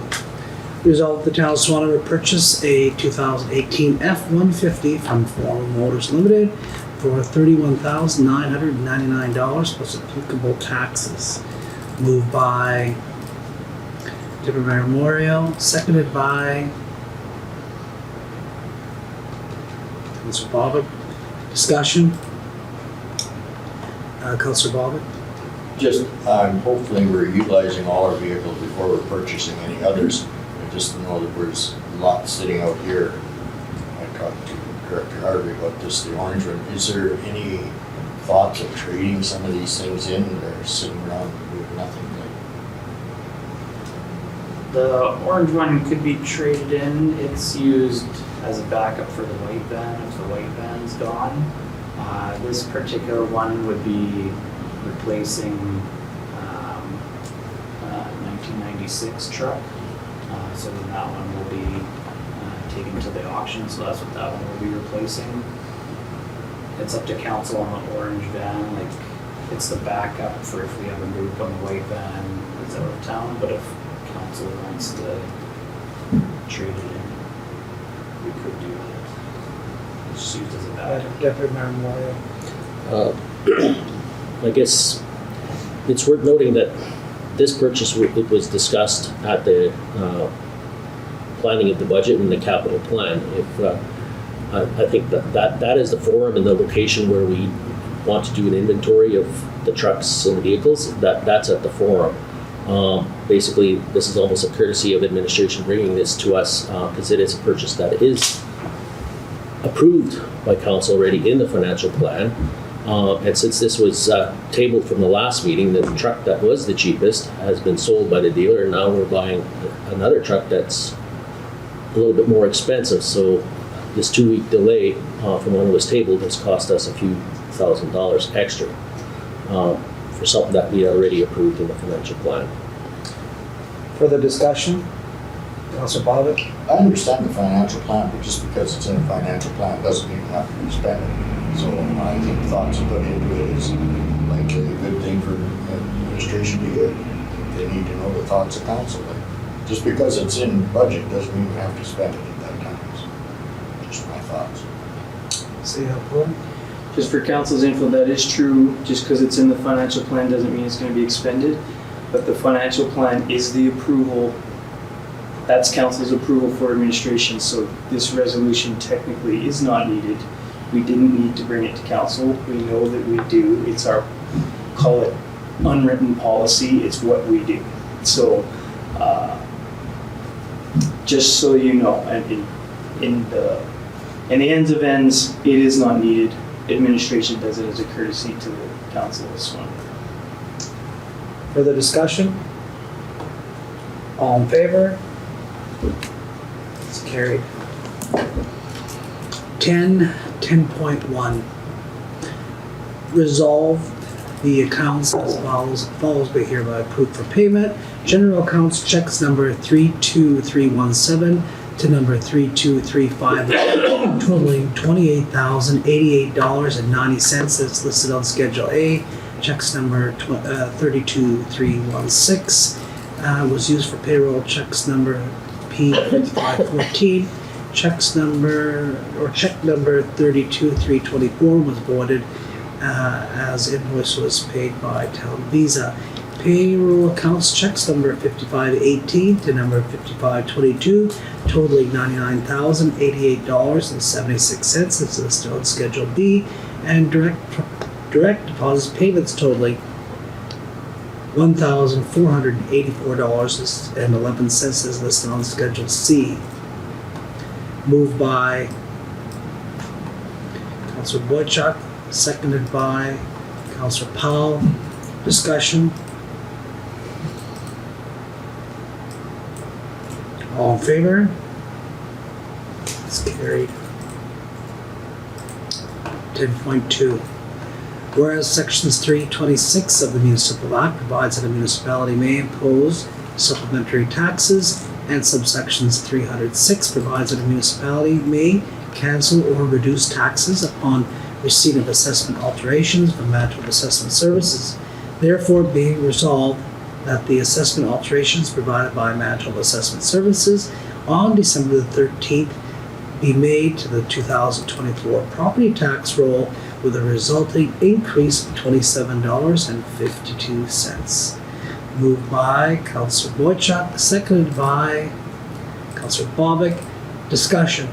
Resolve the town of Swan River purchase a 2018 F-150 from Foreign Motors Limited for $31,999 plus applicable taxes. Moved by Deputy Mayor Moriaux, seconded by Councillor Bobick. Discussion? Councillor Bobick? Just, hopefully we're utilizing all our vehicles before we're purchasing any others. I just know that there's lots sitting out here. I talked to Director Harvey about this, the orange one. Is there any thoughts of trading some of these things in? They're sitting around doing nothing. The orange one could be traded in. It's used as a backup for the white van if the white van's gone. This particular one would be replacing 1996 truck. So then that one will be taken to the auction, so that's what that one will be replacing. It's up to council on the orange van, like it's the backup for if we have a group on the white van that's out of town, but if council wants to trade it in, we could do that. It's just used as a I backup. definitely remember Moriaux. I guess it's worth noting that this purchase, it was discussed at the planning of the budget and the capital plan. If I think that is the forum and the location where we want to do an inventory of the trucks and the vehicles. That's at the forum. Basically, this is almost a courtesy of administration bringing this to us because it is a purchase that is approved by council already in the financial plan. And since this was tabled from the last meeting, the truck that was the cheapest has been sold by the dealer, and now we're buying another truck that's a little bit more expensive. So this 2-week delay from when it was tabled has cost us a few $1,000s extra for something that we already approved in the financial plan. Further discussion? Councillor Bobick? I understand the financial plan, but just because it's in a financial plan doesn't mean you have to spend it. So I think thoughts put into it is like a good thing for administration to hear. They need to know the thoughts of council. Like, just because it's in budget doesn't mean you have to spend it at that time. So just my thoughts. See how Poole? Just for council's info, that is true. Just because it's in the financial plan doesn't mean it's going to be expended. But the financial plan is the approval. That's council's approval for administration. So this resolution technically is not needed. We didn't need to bring it to council. We know that we do. It's our, call it unwritten policy. It's what we do. So just so you know, and in the ends of ends, it is not needed. Administration does it as a courtesy to the council of Swan. Further discussion? All in favor? It's carried. 10.1. Resolve the accounts as follows be hereby approved for payment. General accounts checks number 32317 to number 3235 totaling $28,088.90 that's listed on Schedule A. Checks number 32316 was used for payroll. Checks number P5514. Check number 32324 was voided as invoice was paid by Town Visa. Payroll accounts checks number 5518 to number 5522 totaling $99,088.76 is listed on Schedule B, and direct deposits payments totaling $1,484.11 is listed on Schedule C. Moved by Councillor Boychuk, seconded by Councillor Powell. Discussion? All in favor? It's carried. 10.2. Whereas Sections 326 of the Municipal Act provides that a municipality may impose supplementary taxes, and subsections 306 provides that a municipality may cancel or reduce taxes upon receipt of assessment alterations from Manitoba Assessment Services. Therefore, being resolved that the assessment alterations provided by Manitoba Assessment Services on December the 13th be made to the 2024 property tax roll with a resulting increase of $27.52. Moved by Councillor Boychuk, seconded by Councillor Bobick. Discussion.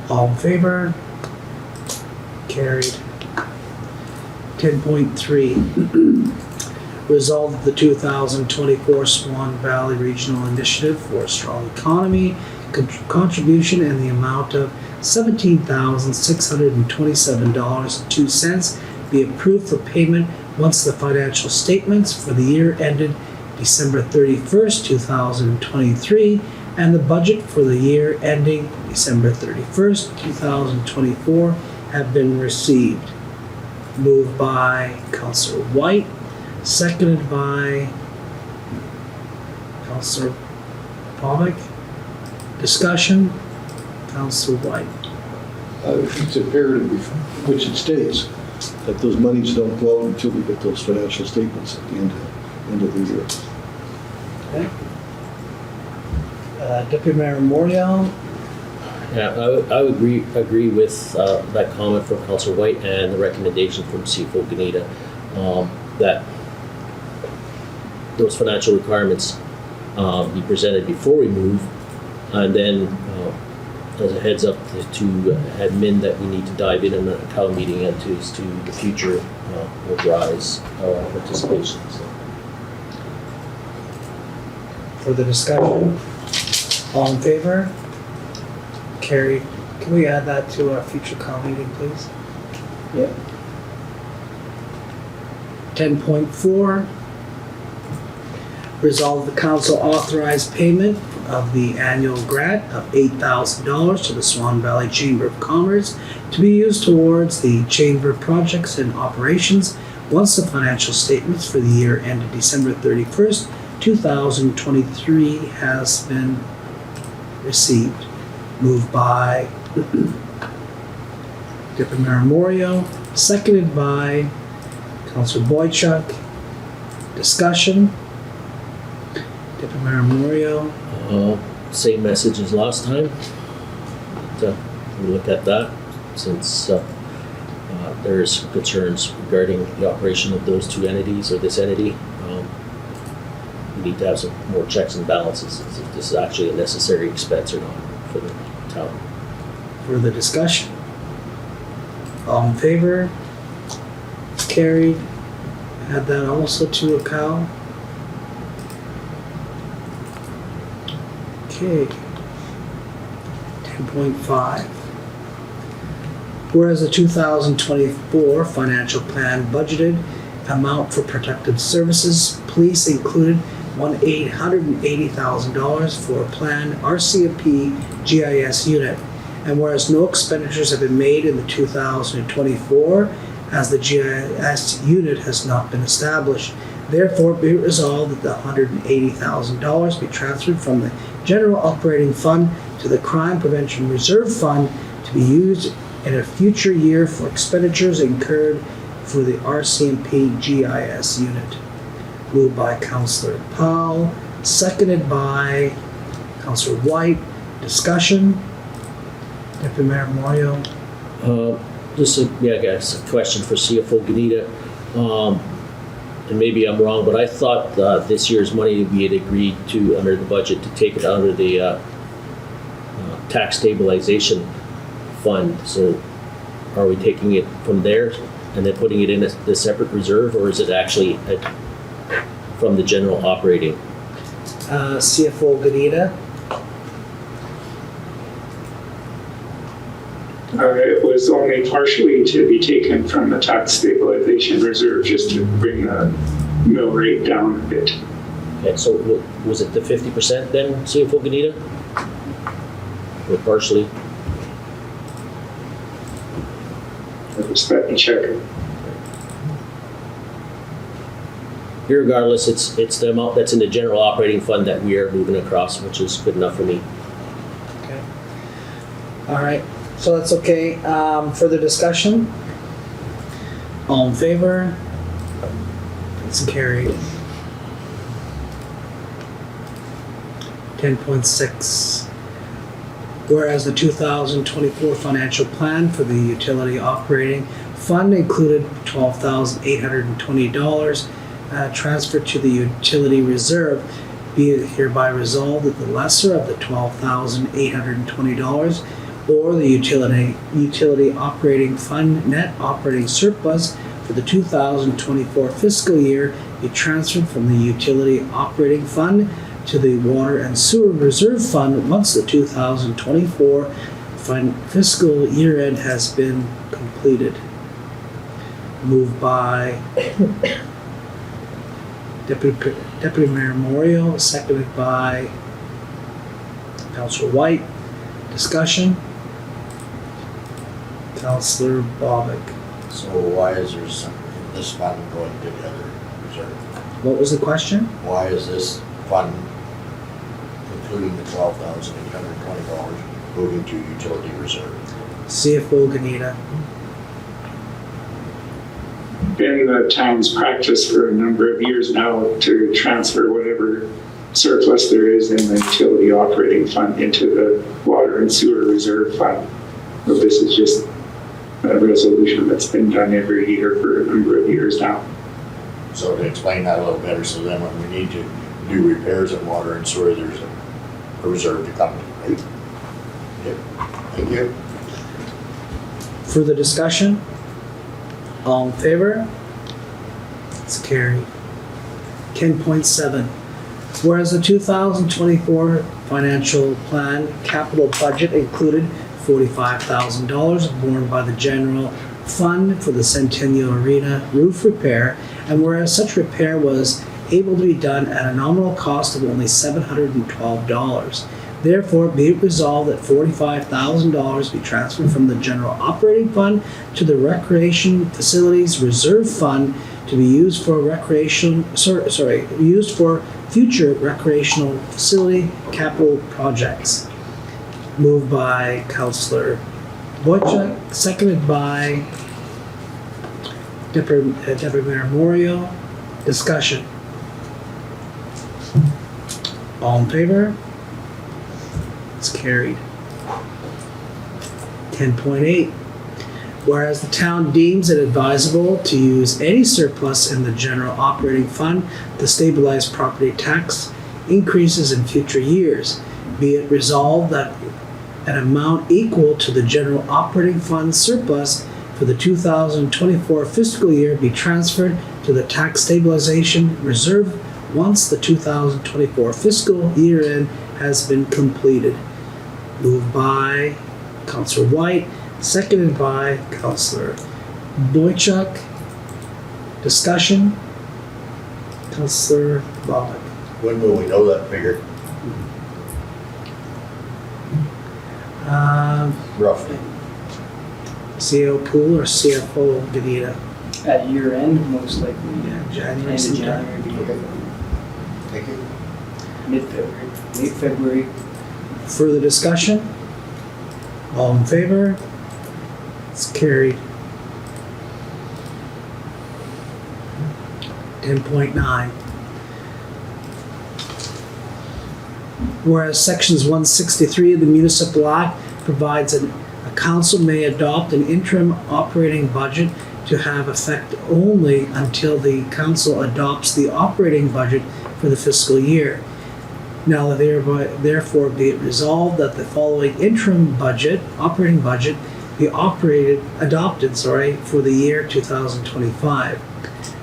All in favor? Carried. 10.3. Resolve that the 2024 Swan Valley Regional Initiative for a Strong Economy contribution in the amount of $17,627.02 be approved for payment once the financial statements for the year ended December 31st, 2023, and the budget for the year ending December 31st, 2024 have been received. Moved by Councillor Whyte, seconded by Councillor Bobick. Discussion, Councillor Whyte. It's imperative, which it states, that those monies don't go out until we get those financial statements at the end of the year. Okay. Deputy Mayor Moriaux. Yeah, I would agree with that comment from Councillor Whyte and the recommendation from CFO Gnida, that those financial requirements be presented before we move, and then as a heads up to admin that we need to dive in on a Cal meeting and to the future will rise our participation. So. For the discussion, all in favor? Carried. Can we add that to our future Cal meeting, please? Yep. 10.4, resolve the council authorize payment of the annual grant of $8,000 to the Swan Valley Chamber of Commerce to be used towards the chamber projects and operations once the financial statements for the year ended December 31st, 2023 has been received. Moved by Deputy Mayor Moriaux, seconded by Councillor Boychuk. Discussion. Deputy Mayor Moriaux. Same message as last time. We look at that since there's concerns regarding the operation of those two entities or this entity. We need to have some more checks and balances if this is actually a necessary expense or not for the town. Further discussion? All in favor? Carried. Add that also to a Cal. Okay. 10.5. Whereas the 2024 financial plan budgeted amount for protective services, police included $1,880,000 for a planned RCMP GIS unit. And whereas no expenditures have been made in the 2024 as the GIS unit has not been established, therefore be it resolved that the $180,000 be transferred from the general operating fund to the crime prevention reserve fund to be used in a future year for expenditures incurred for the RCMP GIS unit. Moved by Councillor Powell, seconded by Councillor Whyte. Discussion. Deputy Mayor Moriaux. Just a question for CFO Gnida. And maybe I'm wrong, but I thought this year's money we had agreed to under the budget to take it under the tax stabilization fund. So are we taking it from there and then putting it in the separate reserve, or is it actually from the general operating? CFO Gnida. It was only partially to be taken from the tax stabilization reserve just to bring the mill rate down a bit. Okay, so was it the 50% then, CFO Gnida? Or partially? Let me check. Irregardless, it's the amount that's in the general operating fund that we are moving across, which is good enough for me. Okay. All right. So that's okay. Further discussion? All in favor? It's carried. 10.6. Whereas the 2024 financial plan for the utility operating fund included $12,820 transferred to the utility reserve, be it hereby resolved that the lesser of the $12,820 or the utility operating fund net operating surplus for the 2024 fiscal year be transferred from the utility operating fund to the water and sewer reserve fund once the 2024 fiscal year end has been completed. Moved by Deputy Mayor Moriaux, seconded by Councillor Whyte. Discussion? Councillor Bobick. So why is there some, this fund going to the other reserve? What was the question? Why is this fund, including the $12,820, moving to utility reserve? CFO Gnida. Been the town's practice for a number of years now to transfer whatever surplus there is in the utility operating fund into the water and sewer reserve fund. But this is just a resolution that's been done every year for a number of years now. So to explain that a little better, so then when we need to do repairs in water and sewer, there's a reserve to come to, right? Yep, thank you. Further discussion? All in favor? It's carried. 10.7. Whereas the 2024 financial plan capital budget included $45,000 borne by the general fund for the Centennial Arena roof repair, and whereas such repair was able to be done at a nominal cost of only $712. Therefore, be it resolved that $45,000 be transferred from the general operating fund to the recreation facilities reserve fund to be used for used for future recreational facility capital projects. Moved by Councillor Boychuk, seconded by Deputy Mayor Moriaux. Discussion. All in favor? It's carried. 10.8. Whereas the town deems it advisable to use any surplus in the general operating fund to stabilize property tax increases in future years, be it resolved that an amount equal to the general operating fund surplus for the 2024 fiscal year be transferred to the tax stabilization reserve once the 2024 fiscal year end has been completed. Moved by Councillor Whyte, seconded by Councillor Boychuk. Discussion? Councillor Bobick. When will we know that figure, roughly? CEO Poole or CFO Gnida? At year end, most likely, Yeah, January end of sometime. January, beginning Thank you. of mid-February, late February. Further discussion? All in favor? It's carried. 10.9. Whereas sections 163 of the Municipal Act provides a council may adopt an interim operating budget to have effect only until the council adopts the operating budget for the fiscal year. Now therefore be it resolved that the following interim operating budget be adopted for the year 2025.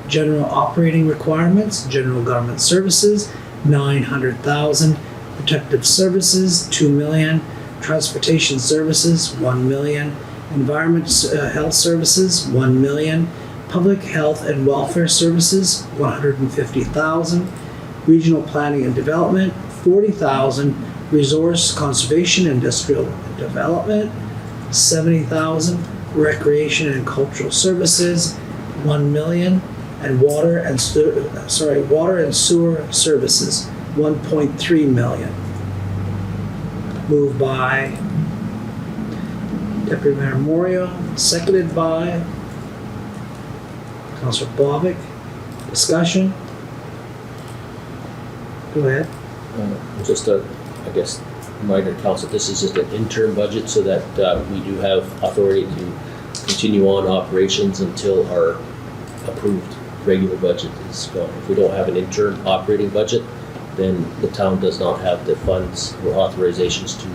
General operating requirements, general government services, $900,000, protective services, $2 million, transportation services, $1 million, environment health services, $1 million, public health and welfare services, $150,000, regional planning and development, $40,000, resource conservation industrial development, $70,000, recreation and cultural services, $1 million, and water and sewer services, $1.3 million. Moved by Deputy Mayor Moriaux, seconded by Councillor Bobick. Discussion? Go ahead. Just a, I guess, reminder to council, this is just an interim budget so that we do have authority to continue on operations until our approved regular budget is gone. If we don't have an interim operating budget, then the town does not have the funds or authorizations to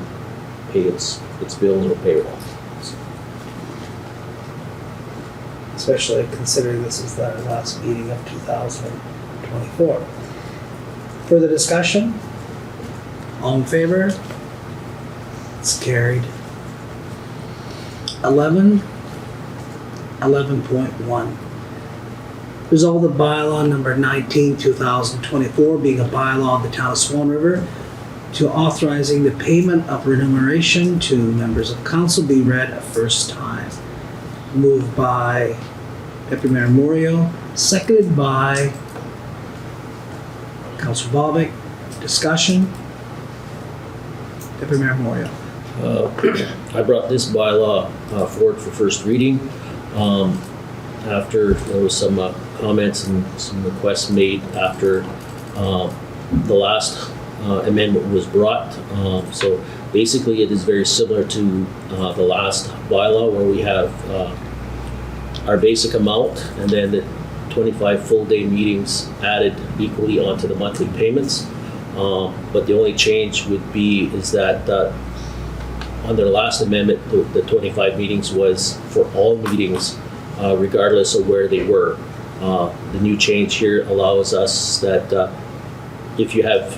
pay its bills or payroll. Especially considering this is the last meeting of 2024. Further discussion? All in favor? It's carried. 11.1. Resolve the bylaw number 19, 2024, being a bylaw of the town of Swan River, to authorizing the payment of remuneration to members of council be read a first time. Moved by Deputy Mayor Moriaux, seconded by Councillor Bobick. Discussion? Deputy Mayor Moriaux. I brought this bylaw forward for first reading after there was some comments and some requests made after the last amendment was brought. So basically it is very similar to the last bylaw where we have our basic amount and then the 25 full day meetings added equally onto the monthly payments. But the only change would be is that under the last amendment, the 25 meetings was for all meetings, regardless of where they were. The new change here allows us that if you have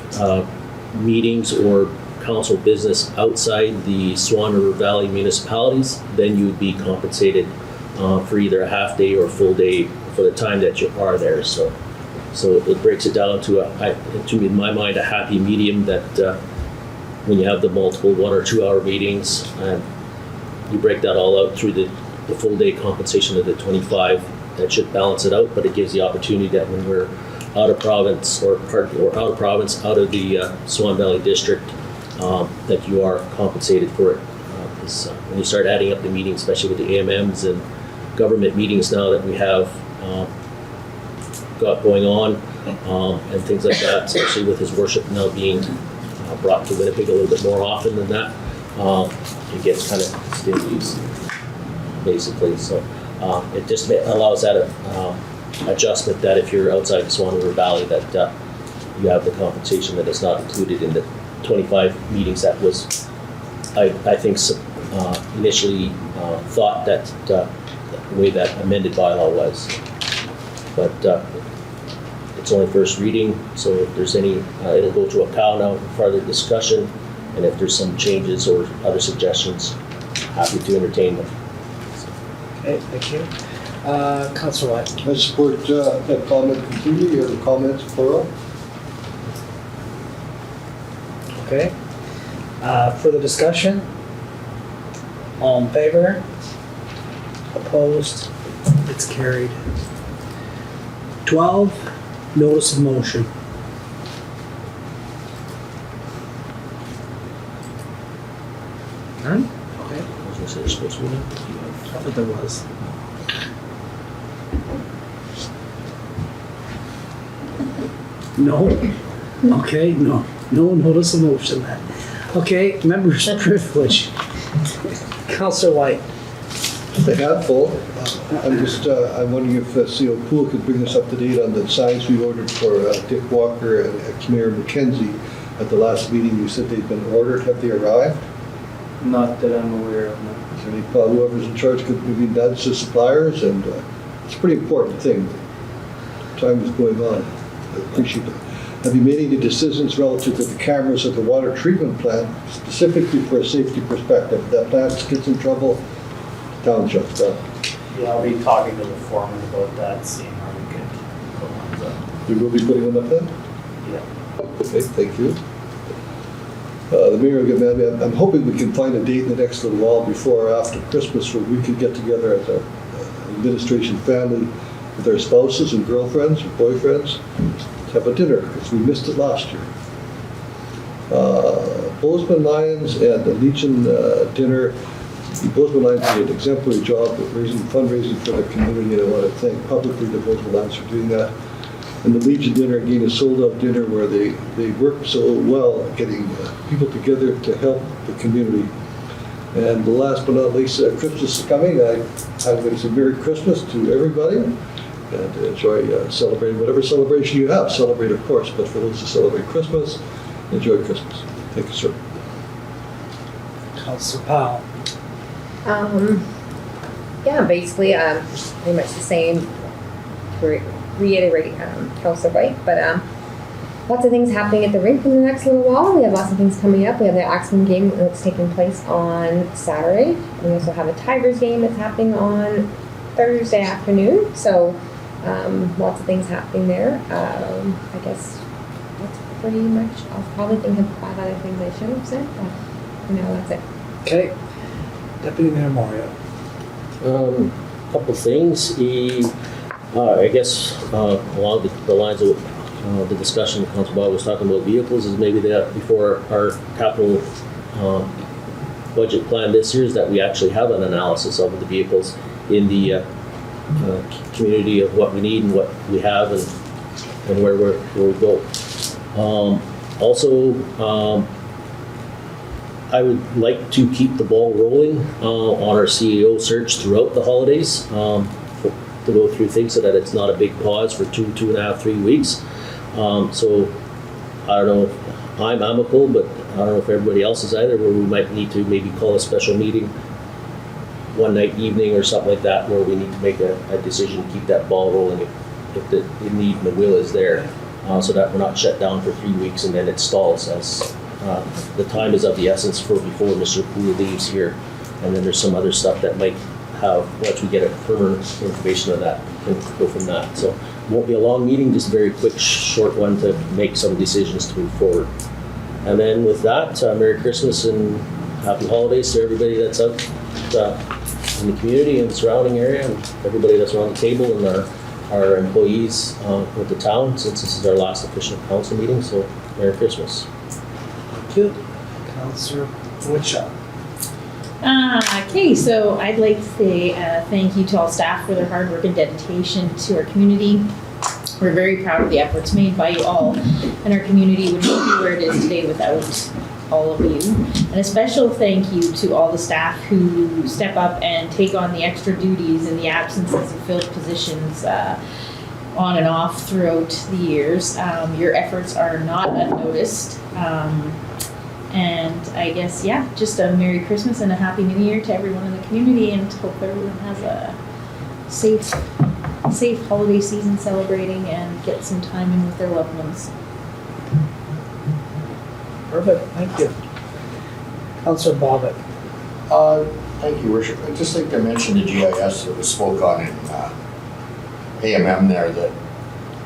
meetings or council business outside the Swan River Valley municipalities, then you would be compensated for either a half day or full day for the time that you are there. So it breaks it down to in my mind, a happy medium that when you have the multiple 1 or 2 hour meetings and you break that all out through the full day compensation of the 25, that should balance it out, but it gives the opportunity that when we're out of province out of the Swan Valley district, that you are compensated for it. When you start adding up the meetings, especially with the AMMs and government meetings now that we have got going on and things like that, especially with his worship now being brought to Winnipeg a little bit more often than that, it gets kind of stingy, basically. So it just allows that adjustment that if you're outside the Swan River Valley, that you have the compensation that is not included in the 25 meetings that was, I think, initially thought that the way that amended bylaw was. But it's only first reading, so if there's any, it'll go to a cow now for further discussion, and if there's some changes or other suggestions, happy to entertain them. Okay, thank you. Councillor Whyte. I support that comment completely. You have the comments, plural. Okay. Further discussion? All in favor? Opposed? It's carried. 12, notice of motion. None? Okay. I was gonna say there's supposed to be one. I thought there was. No? Okay, no notice of motion then. Okay, members' privilege. Councillor Whyte. A handful. I'm wondering if CO Poole could bring us up to date on the signs we ordered for Dick Walker and ex-Mayor McKenzie. At the last meeting, you said they'd been ordered. Have they arrived? Not that I'm aware of, no. Is there any, whoever's in charge could maybe nudge the suppliers? And it's a pretty important thing. Time is going on. I appreciate it. Have you made any decisions relative to the cameras at the water treatment plant, specifically for a safety perspective? If that plant gets in trouble, the town shuts down. Yeah, I'll be talking to the foreman about that, seeing how we can put ones up. You will be putting them up then? Yeah. Okay, thank you. The mayor, again, I'm hoping we can find a date in the next little while before or after Christmas where we can get together as an administration family with our spouses and girlfriends or boyfriends to have a dinner, because we missed it last year. Bozeman Lions and the Legion dinner. The Bozeman Lions did an exemplary job of fundraising for the community, and I want to thank publicly the Bozeman Lions for doing that. And the Legion dinner, again, a sold-out dinner where they worked so well at getting people together to help the community. And the last but not least, Christmas is coming. I'm going to say Merry Christmas to everybody, and enjoy celebrating whatever celebration you have. Celebrate, of course, but for those who celebrate Christmas, enjoy Christmas. Thank you, sir. Councillor Powell. Yeah, basically, pretty much the same, to reiterate Councillor Whyte, but lots of things happening at the rink in the next little while. We have lots of things coming up. We have the Axeman game that's taking place on Saturday. We also have a Tigers game that's happening on Thursday afternoon. So Lots of things happening there. I guess that's pretty much, I'll probably think of 5 other things I should have said, but for now that's it. Okay. Deputy Mayor Moriaux. Couple things. I guess along the lines of the discussion Councilor Bob was talking about vehicles is maybe that before our capital budget plan this year is that we actually have an analysis of the vehicles in the community of what we need and what we have and where we go. Also, I would like to keep the ball rolling on our CEO search throughout the holidays, to go through things so that it's not a big pause for 2.5, 3 weeks. So I don't know if I'm amicable, but I don't know if everybody else is either, where we might need to maybe call a special meeting one night evening or something like that, where we need to make a decision to keep that ball rolling if the need and the will is there, so that we're not shut down for 3 weeks and then it stalls as the time is of the essence for before Mr. Poole leaves here. And then there's some other stuff that might have, once we get a firmer information on that, we can go from that. So it won't be a long meeting, just a very quick, short one to make some decisions to move forward. And then with that, Merry Christmas and Happy Holidays to everybody that's out in the community and the surrounding area, and everybody that's around the table, and our employees with the town, since this is our last official council meeting. So Merry Christmas. Thank you. Councillor Boychuk. Okay, so I'd like to say thank you to all staff for their hard work and dedication to our community. We're very proud of the efforts made by you all, and our community would not be where it is today without all of you. And a special thank you to all the staff who step up and take on the extra duties in the absences of filled positions on and off throughout the years. Your efforts are not unnoticed. And I guess, yeah, just a Merry Christmas and a Happy New Year to everyone in the community, and hope everyone has a safe holiday season celebrating and get some time in with their loved ones. Perfect. Thank you. Councillor Bobick. Thank you, Worship. I'd just like to mention the GIS that was spoke on in AMM there, that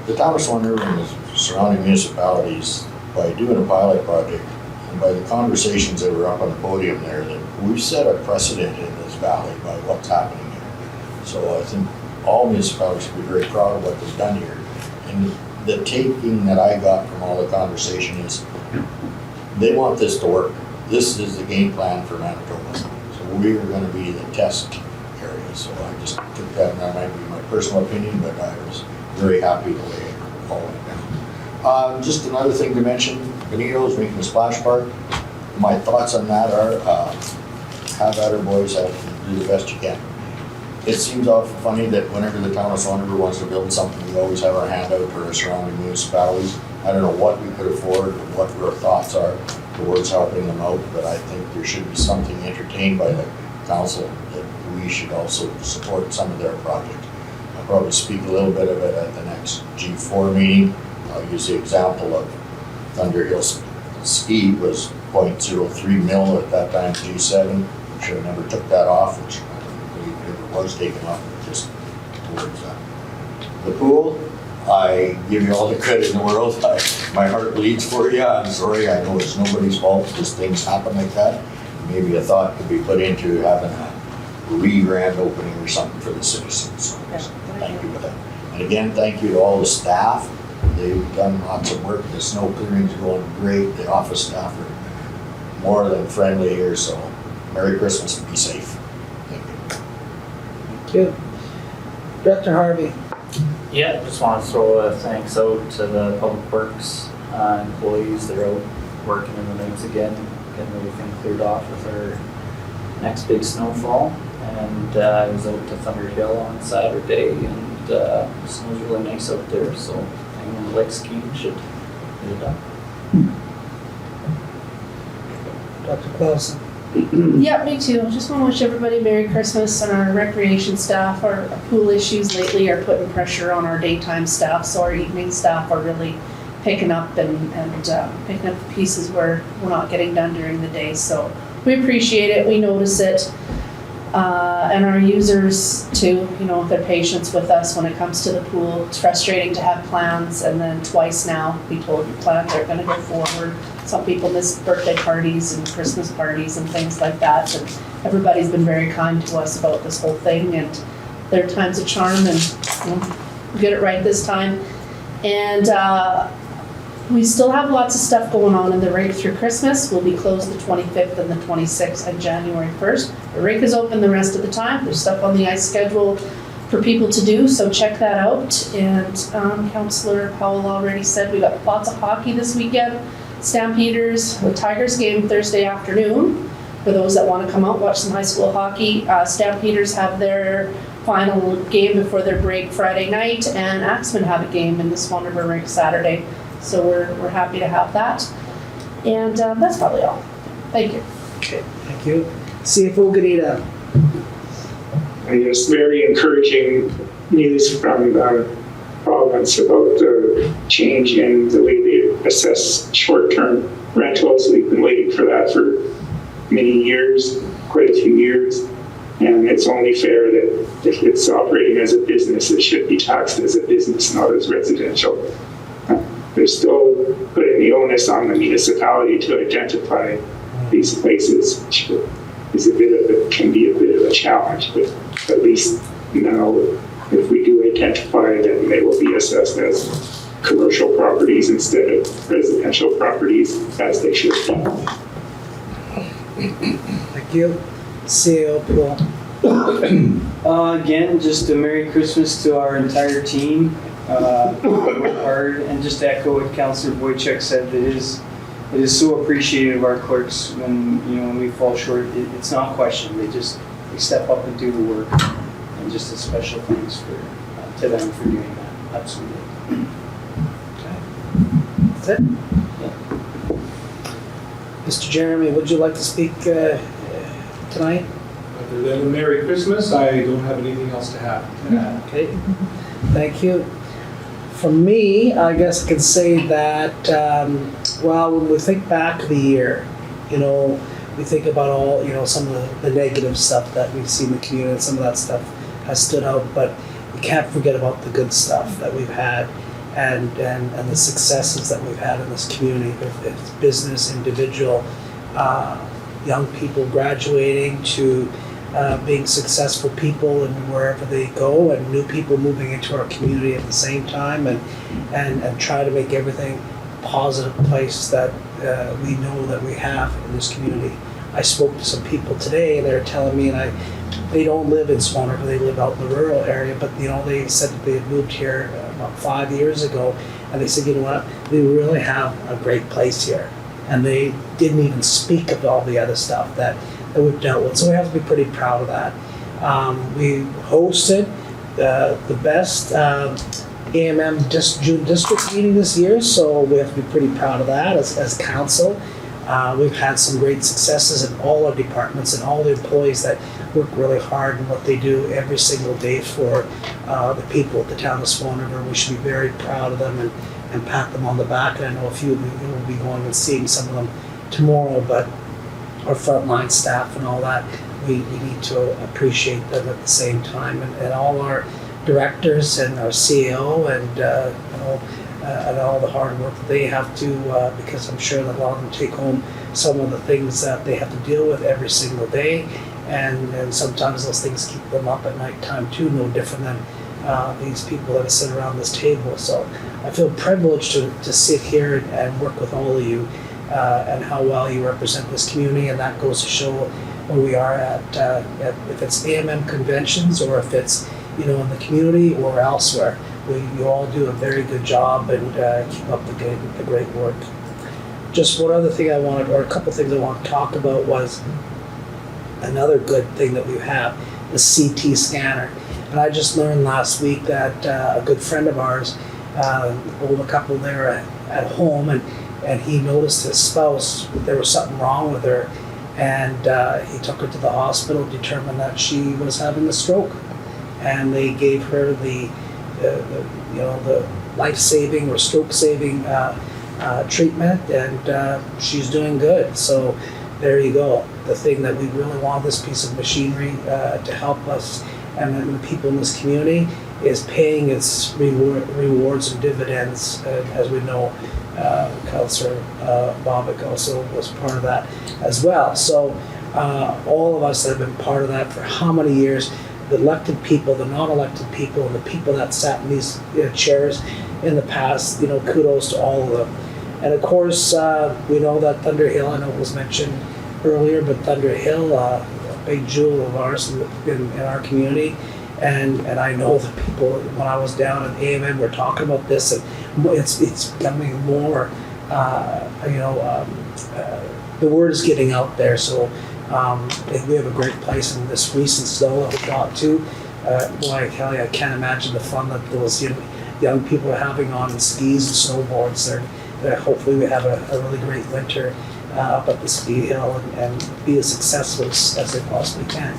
the town of Swan and the surrounding municipalities, by doing a pilot project and by the conversations that were up on the podium there, that we've set a precedent in this valley by what's happening here. So I think all municipalities should be very proud of what they've done here. And the taking that I got from all the conversation is they want this to work. This is the game plan for Manitoba. So we are going to be the test area. So I just took that, and that might be my personal opinion, but I was very happy the way it followed down. Just another thing to mention, Benito's making a splash park. My thoughts on that are, have at her, boys, do the best you can. It seems awful funny that whenever the town of Swan River wants to build something, we always have our hand out for our surrounding municipalities. I don't know what we could afford or what our thoughts are towards helping them out, but I think there should be something entertained by the council that we should also support some of their projects. I'll probably speak a little bit of it at the next G4 meeting. I'll use the example of Thunder Hill Ski was 0.03 mil at that time, G7. Should have never took that off, which I don't believe it ever was taken off, just towards the pool. I give you all the credit in the world. My heart bleeds for you. I'm sorry. I know it's nobody's fault. Just things happen like that. Maybe a thought could be put into having a re-grand opening or something for the citizens. So thank you for that. And again, thank you to all the staff. They've done lots of work. The snow clearing's going great. The office staff are more than friendly here. So Merry Christmas and be safe. Thank you. Thank you. Director Harvey. Yeah, just want to throw a thanks out to the Public Works employees. They're out working in the nights again, getting everything cleared off with our next big snowfall. And I was out to Thunder Hill on Saturday, and the snow's really nice out there, so anyone who likes skiing should get it done. Dr. Clouson. Yeah, me too. Just want to wish everybody Merry Christmas, and our recreation staff. Our pool issues lately are putting pressure on our daytime staff, so our evening staff are really picking up and picking up the pieces where we're not getting done during the day. So we appreciate it. We notice it. and our users too, their patience with us when it comes to the pool. It's frustrating to have plans and then twice now be told your plans aren't gonna go forward. Some people miss birthday parties and Christmas parties and things like that, and everybody's been very kind to us about this whole thing, and their time's a charm, and we'll get it right this time. And we still have lots of stuff going on in the rink through Christmas. We'll be closed the 25th and the 26th and January 1st. The rink is open the rest of the time. There's stuff on the ice schedule for people to do, so check that out. And Councillor Powell already said we got lots of hockey this weekend. Stampeders, the Tigers game Thursday afternoon. For those that want to come out, watch some high school hockey. Stampeders have their final game before their break Friday night, and Axemen have a game in the Swan River rink Saturday. So we're happy to have that. And that's probably all. Thank you. Okay, thank you. CFO Gnida. I guess very encouraging news from the province about the change in the way they assess short-term rentals. We've been waiting for that for many years, quite a few years. And it's only fair that if it's operating as a business, it should be taxed as a business, not as residential. They're still putting the onus on the municipality to identify these places, which is can be a bit of a challenge, but at least now if we do identify them, they will be assessed as commercial properties instead of residential properties, as they should be. Thank you. CEO Poole. Again, just a Merry Christmas to our entire team. Work hard, and just to echo what Councillor Boychuk said, it is so appreciated of our clerks when we fall short. It's not questioned. They step up and do the work, and just a special thanks to them for doing that. Absolutely. Okay. That's it. Yeah. Mr. Jeremy, would you like to speak tonight? Other than a Merry Christmas, I don't have anything else to add. Okay. Thank you. For me, I guess I can say that, when we think back to the year, we think about all, some of the negative stuff that we've seen in the community, and some of that stuff has stood out, but we can't forget about the good stuff that we've had and the successes that we've had in this community, if it's business, individual, young people graduating to being successful people and wherever they go, and new people moving into our community at the same time, and try to make everything a positive place that we know that we have in this community. I spoke to some people today, and they were telling me, they don't live in Swan River, they live out in the rural area, but they said that they had moved here about 5 years ago, and they said, what, we really have a great place here. And they didn't even speak of all the other stuff that we've dealt with. So we have to be pretty proud of that. We hosted the best AMM June district meeting this year, so we have to be pretty proud of that as council. We've had some great successes in all our departments and all the employees that work really hard in what they do every single day for the people of the town of Swan River. We should be very proud of them and pat them on the back. And I know a few of you will be going and seeing some of them tomorrow, but our frontline staff and all that, we need to appreciate them at the same time, and all our directors and our CEO and all the hard work that they have to, because I'm sure that a lot of them take home some of the things that they have to deal with every single day, and sometimes those things keep them up at night time too, no different than these people that sit around this table. So I feel privileged to sit here and work with all of you, and how well you represent this community, and that goes to show where we are at if it's AMM conventions or if it's in the community or elsewhere. You all do a very good job, and keep up the great work. Just one other thing or a couple things I want to talk about was another good thing that we have, the CT scanner. And I just learned last week that a good friend of ours, older couple there at home, and he noticed his spouse, there was something wrong with her, and he took her to the hospital, determined that she was having a stroke, and they gave her the life-saving or stroke-saving treatment, and she's doing good. So there you go. The thing that we really want, this piece of machinery to help us and the people in this community, is paying its rewards and dividends. As we know, Councillor Bobick also was part of that as well. So all of us have been part of that for how many years? The elected people, the non-elected people, and the people that sat in these chairs in the past, kudos to all of them. And of course, we know that Thunder Hill, I know it was mentioned earlier, but Thunder Hill, a big jewel of ours in our community. And I know the people, when I was down at AMN, we're talking about this, and it's becoming more, the word is getting out there. So we have a great place in this recent snow that we got to. Boy, Kelly, I can't imagine the fun that those young people are having on skis and snowboards. Hopefully we have a really great winter up at the ski hill and be as successful as they possibly can.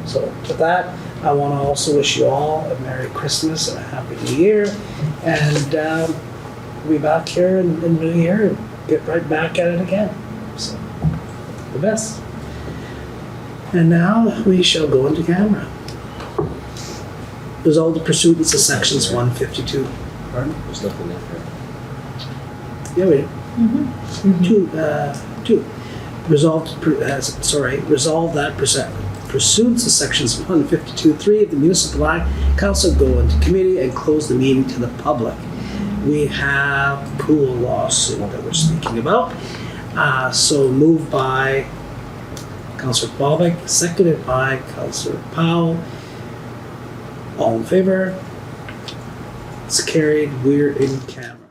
So with that, I want to also wish you all a Merry Christmas and a Happy New Year. And we'll be back here in the new year and get right back at it again. So, the best. And now we shall go into camera. Resolve the pursuance of sections 152. Pardon? There's nothing there. Yeah, we do. Mm-hmm. Two. Resolve that pursuant to sections 152(3) of the Municipal Act, Council go into committee and close the meeting to the public. We have Poole lawsuit that we're speaking about. So moved by Councillor Bobick, seconded by Councillor Powell. All in favor? It's carried. We're in camera.